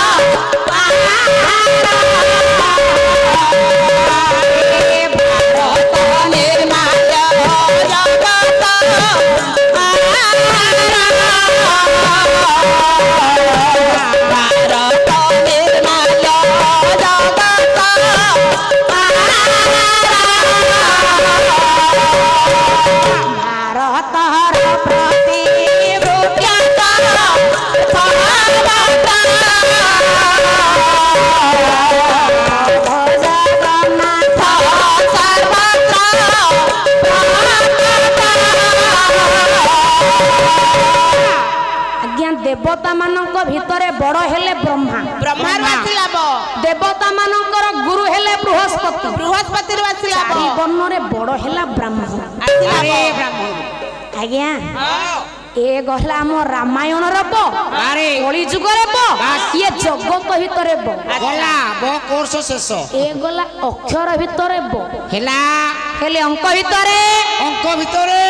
ଭାରତ ନିର୍ମାଲ୍ୟ ଭାରତର ପ୍ରତି ଜଗନ୍ନାଥ ଆଜ୍ଞା ଦେବତା ମାନଙ୍କ ଭିତରେ ବଡ ହେଲେ ବ୍ରହ୍ମା ବ୍ରହ୍ମାରୁ ଆସିଲା ବ ଦେବତା ମାନଙ୍କର ଗୁରୁ ହେଲେ ବୃହସ୍ପତି ବୃହସ୍ପତିରୁ ଆସିଲା ବ ଚାରି ବର୍ଣ୍ଣରେ ବଡ ହେଲା ବ୍ରାହ୍ମଣ ଆସିଲା ଆରେ ବ ବ୍ରାହ୍ମଣ ଆଜ୍ଞା ହଁ। ଏ ଗଲା ଆମ ରାମାୟଣର ବ ଆରେ କଳି ଯୁଗରେ ବ ବାସ୍। ଇଏ ଜଗତ ଭିତରେ ବ ଗଲା ବ କୋର୍ସ ଶେଷ ଏ ଗଲା ଅକ୍ଷର ଭିତରେ ବ ହେଲା ହେଲେ ଅଙ୍କ ଭିତରେ ଅଙ୍କ ଭିତରେ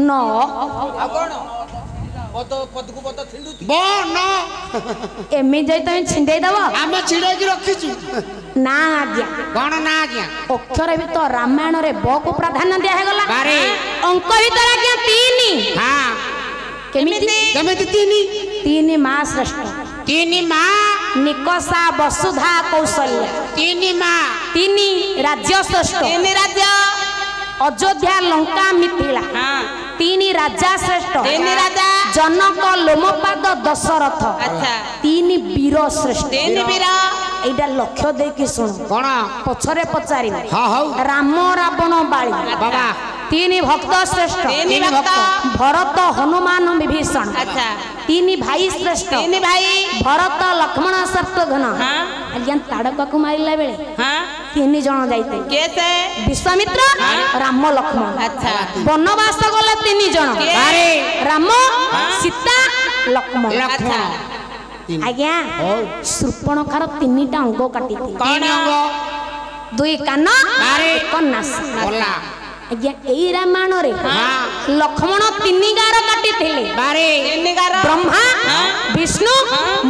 ନ ବ ନ ଏମିତି ଯାଇ ତମେ ଛିଣ୍ଡେଇ ଦବ ଆମେ ଛିଡେଇକି ରଖିଛୁ ନା ଆଜ୍ଞା କଣ ନା ଆଜ୍ଞା ଅକ୍ଷର ଭିତରେ ରାମାୟଣରେ ବ କୁ ପ୍ରାଧାନ୍ୟ ଦିଆ ହେଇଗଲା ବାରେ। ଅଙ୍କ ଭିତରେ ଆଜ୍ଞା ତିନି ହଁ କେମିତି କେମିତି ତିନି ତିନି ମା ଶ୍ରେଷ୍ଠ ତିନି ମା ନିକଷା ବସୁଧା କୌଶଲ୍ୟା ତିନି ମା ତିନି ରାଜ୍ୟ ଶ୍ରେଷ୍ଠ ତିନି ରାଜ୍ୟ ଅଯୋଧ୍ୟା ଲଙ୍କା ମିଥିଳା ହଁ ତିନି ରାଜା ଶ୍ରେଷ୍ଠ ତିନି ରାଜା ଜନକ ଲୋମପାଦ ଦଶରଥ ଆଚ୍ଛା ତିନି ବୀର ଶ୍ରେଷ୍ଠ ତିନି ବୀର ଏଇଟା ଲକ୍ଷ୍ୟ ଦେଇକି ଶୁଣ କଣ ପଛରେ ପଚାରିବେ ହଁ ହଉ ରାମ ରାବଣ ବାଳି ବାବା ତିନି ଭକ୍ତ ଶ୍ରେଷ୍ଠ ତିନି ଭକ୍ତ ଭରତ ହନୁମାନ ବିଭୀଷଣ ଆଚ୍ଛା ତିନି ଭାଇ ଶ୍ରେଷ୍ଠ ତିନି ଭାଇ ଭରତ ଲକ୍ଷ୍ମଣ ଶତ୍ରୁଘ୍ନ ହଁ ଆଜ୍ଞା ତାଡକାକୁ ମାରିଲା ବେଳେ ହଁ ତିନି ଜଣ ଯାଇଥିଲେ କିଏ ସେ ବିଶ୍ୱାମିତ୍ର ରାମ ଲକ୍ଷ୍ମଣ ଆଚ୍ଛା ବନବାସ ଗଲେ ତିନି ଜଣ ବାରେ ରାମ ସୀତା ଲକ୍ଷ୍ମଣ ଲକ୍ଷ୍ମଣ ଆଜ୍ଞା ହଉ ଶୂର୍ପଣଖାର ତିନିଟା ଅଙ୍ଗ କାଟିଥିଲେ ତିନି ଅଙ୍ଗ ଦୁଇ କାନ ବାରେ। ଏକ ନାସ ଗଲା ଆଜ୍ଞା ଏଇ ରାମାୟଣରେ ଲକ୍ଷ୍ମଣ ତିନି ଗାର କାଟିଥିଲେ ବାରେ ତିନି ଗାର ବ୍ରହ୍ମା ବିଷ୍ଣୁ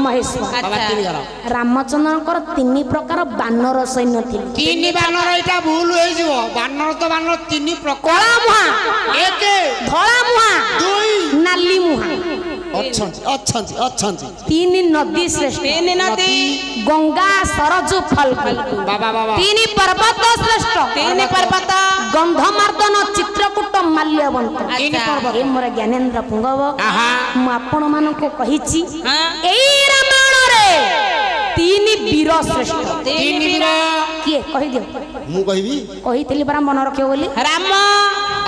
ମହେଶ୍ୱର ବାବା ତିନି ଗାର ରାମଚନ୍ଦ୍ରଙ୍କର ତିନି ପ୍ରକାର ବାନର ସୈନ୍ୟ ଥିଲେ ତିନି ବାନର ଏଇଟା ଭୁଲ ହେଇଯିବ ବାନର ତ ବାନର ତିନି ପ୍ରକାର କଳା ମୁହାଁ ଏକ ଧଳା ମୁହାଁ ଦୁଇ ନାଲି ମୁହାଁ ଅଛନ୍ତି ଅଛନ୍ତି ଅଛନ୍ତି ତିନି ନଦୀ ଶ୍ରେଷ୍ଠ ତିନି ନଦୀ ଗଙ୍ଗା ସରଜୁ ଫଲ୍ଗୁ ବାବା ବାବା ତିନି ପର୍ବତ ଶ୍ରେଷ୍ଠ ତିନି ପର୍ବତ ଗନ୍ଧମାର୍ଦ୍ଦନ ଚିତ୍ରକୂଟ ମାଲ୍ୟବନ୍ତ ତିନି ପର୍ବତ ଏ ମୋର ଜ୍ଞାନେନ୍ଦ୍ର ପୁଙ୍ଗବ ଆହା ମୁଁ ଆପଣ ମାନଙ୍କୁ କହିଛି ହଁ ଏଇ ରାମାୟଣରେ ତିନି ବୀର ଶ୍ରେଷ୍ଠ ତିନି ବୀର କିଏ କହିଦିଅ ମୁଁ କହିବି କହିଥିଲି ପରା ମନେ ରଖିବ ବୋଲି ରାମ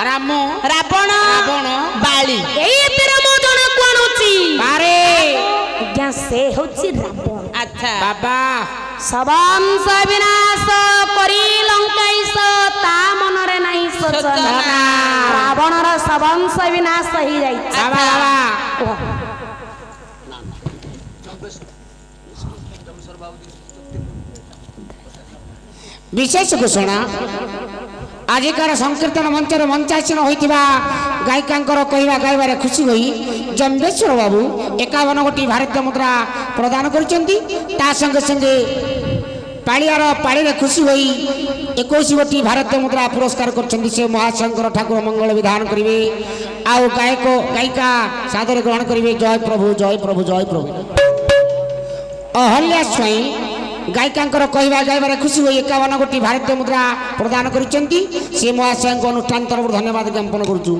ରାମ ରାବଣ ରାବଣ ବାଳି ଏଇଥିରେ ମୁଁ ଜଣକୁ ଆଣୁଛି ବାରେ ଆଜ୍ଞା ସେ ହଉଛି ରାବଣ ଆଚ୍ଛା ବାବା ସବଂଶ ବିନାଶ କରି ଲଙ୍କାଇଶ ତା ମନରେ ନାହିଁ ସୋଚନା ରାବଣର ସବଂଶ ବିନାଶ ହେଇଯାଇଛି ବାବା ବାବା କୁହ। ବିଶେଷ ଘୋଷଣା ଆଜିକାର ସଂକୀର୍ତ୍ତନ ମଞ୍ଚରେ ମଞ୍ଚାସୀନ ହୋଇଥିବା ଗାୟିକାଙ୍କର କହିବା ଗାଇବାରେ ଖୁସି ହୋଇ ଜମ୍ବେଶ୍ୱର ବାବୁ 51 ଗୋଟି ଭାରତୀୟ ମୁଦ୍ରା ପ୍ରଦାନ କରିଛନ୍ତି ତା ସଙ୍ଗେ ସଙ୍ଗେ ପାଳିଆର ପାଳିରେ ଖୁସି ହୋଇ 21ଟି ଭାରତୀୟ ମୁଦ୍ରା ପୁରସ୍କାର କରିଛନ୍ତି ସେ ମହାଶଙ୍କର ଠାକୁର ମଙ୍ଗଳ ବିଧାନ କରିବେ ଆଉ ଗାୟକ ଗାୟିକା ସାଦରେ ଗ୍ରହଣ କରିବେ ଜୟ ପ୍ରଭୁ ଜୟ ପ୍ରଭୁ ଜୟ ପ୍ରଭୁ। ଅହଲ୍ୟା ସ୍ୱାଇଁ ଗାୟିକାଙ୍କର କହିବା ଗାଇବାରେ ଖୁସି ହୋଇ 51ଟି ଭାରତୀୟ ମୁଦ୍ରା ପ୍ରଦାନ କରିଛନ୍ତି ସେ ମହାଶୟଙ୍କ ଅନୁଷ୍ଠାନ ତରଫରୁ ଧନ୍ୟବାଦ ଜ୍ଞାପନ କରୁଛୁ।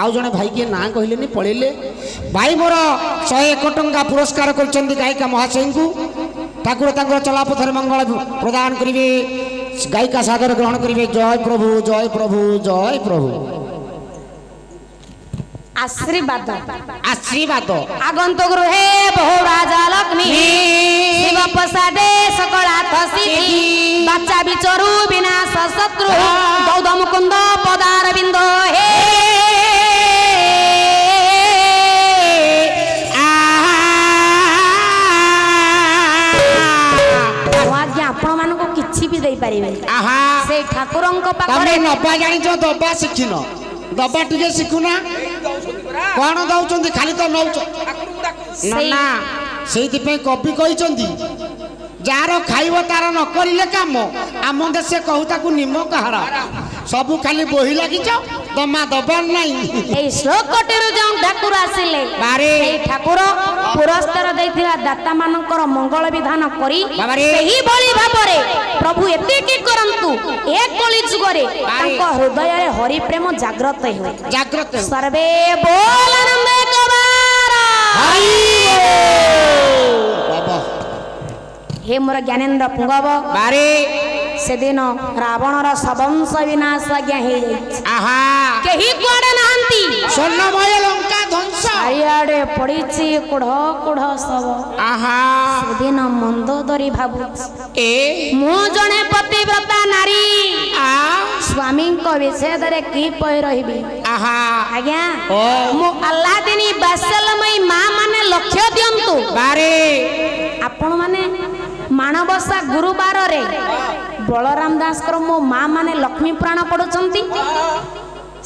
ଆଉ ଜଣେ ଭାଇ କିଏ ନାଁ କହିଲେନି ପଳେଇଲେ ଭାଇ ମୋର 101 ଟଙ୍କା ପୁରସ୍କାର କରିଛନ୍ତି ଗାୟିକା ମହାଶୟଙ୍କୁ ଠାକୁର ତାଙ୍କର ଚଲାପଥରେ ମଙ୍ଗଳ ପ୍ରଦାନ କରିବେ ଗାୟିକା ସାଦର ଗ୍ରହଣ କରିବେ ଜୟ ପ୍ରଭୁ ଜୟ ପ୍ରଭୁ ଜୟ ପ୍ରଭୁ। आशीर्वाद आशीर्वाद आगंतुक गृहे बहु राजा लक्ष्मी शिव प्रसादे सकलाथ सिद्धि बच्चा बिचरु विनाश शत्रु गौध मुकुंद पदार बिंदो हे आज्ञा आपण मान को किछि भी दे परिबे आहा से ठाकुरंक पाखरे तमे नबा जानि जो दबा सिखिनो दबा टिके सिखुना कौन दौरान खाली तो नौ ना से कवि कहते जार खाइब तार न करिले काम आम देश कहू ताकू निम कहार सबू खाली बोही लगिच दमा दबार नहीं श्लोकटिरु जो ठाकुर आसिले बारे ठाकुर पुरस्कार दैथिला दाता मानकर मंगल विधान करी सही बळी भाबरे प्रभु एतेकी करंतु एक कली जुगरे तांको हृदय रे हरि प्रेम जागृत होय जागृत सर्वे बोल आनंद कबार बाबा हे मोर ज्ञानेन्द्र पुंगव बारे से दिन रावणर सबंश विनाश आज्ञा हे आहा केही कोडे नांती स्वर्णमय लंका ध्वंस चारिआडे पड़ीची कुढ़ कुढ़ सब आहा सेदिन मंदोदरी भाबु ए मु जने पतिव्रता नारी आ स्वामी को विषेद रे की पय रहिबी आहा आज्ञा ओ मु अल्लाह दिनी बासलमय मां माने लक्ष्य दियंतु बारे आपण माने मानवसा गुरुवार रे बलराम दास कर मो मां माने लक्ष्मी पुराण पढुचंती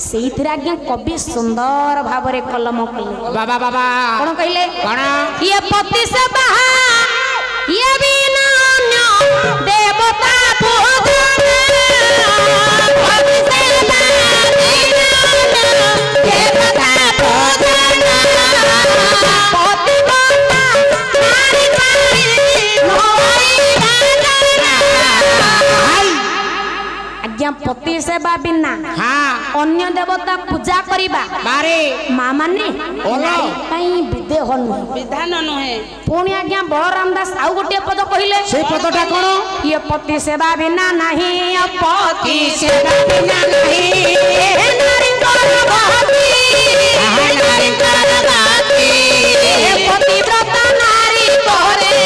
सेइथिरा आज्ञा कवि सुंदर भाबरे कलम कले बाबा बाबा कोन कहिले कोन ये पति से बहा ये बिना अन्य देवता पूजन पति से बहा देवता पूजन पति बता नारी आज्ञा पति सेवा बिना हाँ अन्य देवता पूजा करिबा बारे मां माने ओला कई विदेह नु विधान नुहे पुणी आज्ञा बलराम दास आउ गोटे पद कहिले से पदटा कोन ये पति सेवा बिना नहीं पति सेवा बिना नहीं हे नारी गर्भवती आहा नारी गर्भवती हे पतिव्रता नारी तोरे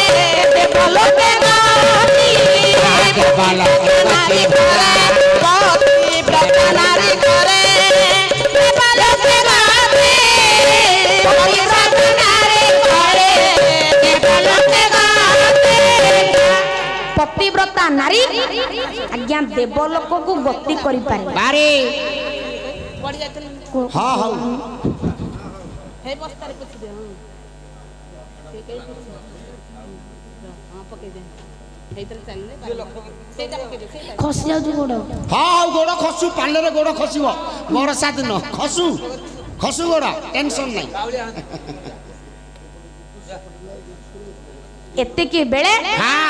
देवलोके गति नारी करे पतिव्रता नारी करे देवलोके गति पतिव्रता नारी करे देवलोके गति पतिव्रता नारी आज्ञा देवलोक को गति करि पारे बारे पड़ जाते हां हां हे बस्तारे पुछ दे के के हां पके दे हेतर चलले सेटा पके दे सेटा खस जाउ गोड़ हां गोड़ खसु पाले रे गोड़ खसिबो बरसा दिन खसु खसु गोड़ टेंशन नहीं एतिकी बेले हां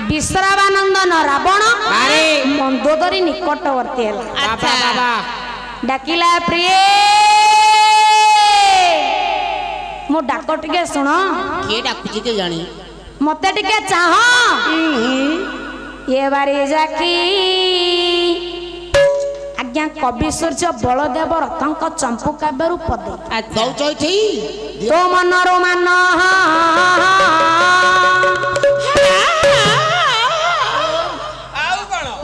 विश्रावानंदन रावण बारे मंदोदरी निकटवर्ती हला बाबा बाबा डाकिला प्रिय मो डाक टिके सुन के डाकुची के जानी मते टिके चाह ये बारी जाकी आज्ञा कवि सूर्य बलदेव रथंक चंपू काव्य पदे दौचै थी तो मनरो मान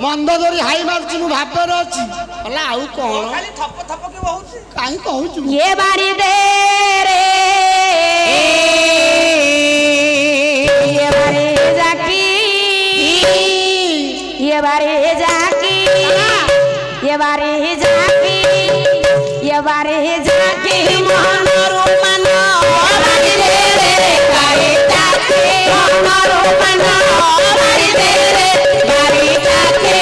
मंदोदरी हाई मारछु भाबर अछि अला आउ कोन खाली थप थप के बहुत काई कहूछु ये बारी दे रे ये बारी जाकी ये बारी जाकी ये बारी जाकी ये बारी जाकी मनरो मन बारी दे रे बारी जाकी मनरो मन बारी दे रे बारी जाकी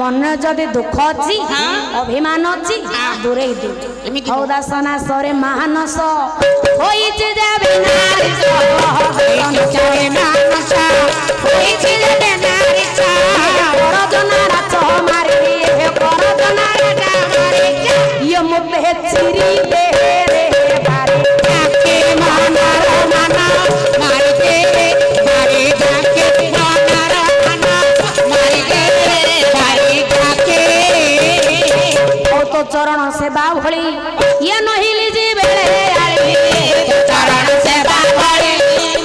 मन जदि दुख अच्छी अभिमान अच्छी दूरे एमिति हौ दासना सरे महानस होइछि जे बिनारी चले मानस होइछि जे बिनारी करजना राच मारी हे करजना राच मारी ये मुते चिरी दे रे बारी जाके मानर माना मार दे मारे जाके मानर माना मार दे मारे जाके ओ तो चरण सेवा भली ये नहिली जी बेले आली चरण सेवा भले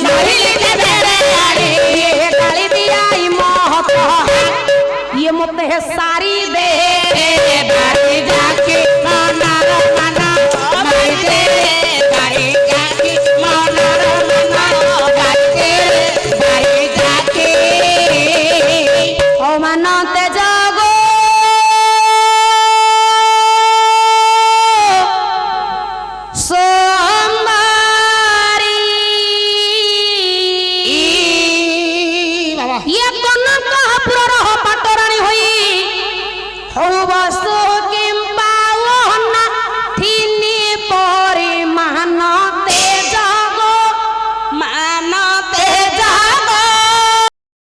नहिली जी बेले आली ये काली दिया ई महत ये मुते सारी दे मारे जाके मानर माना मार दे मारे जाके मानर माना मार दे मारे जाके ओ मानते जागो सोमवारी बाबा ये कनक पुरर पाटराणी होई हौ बसु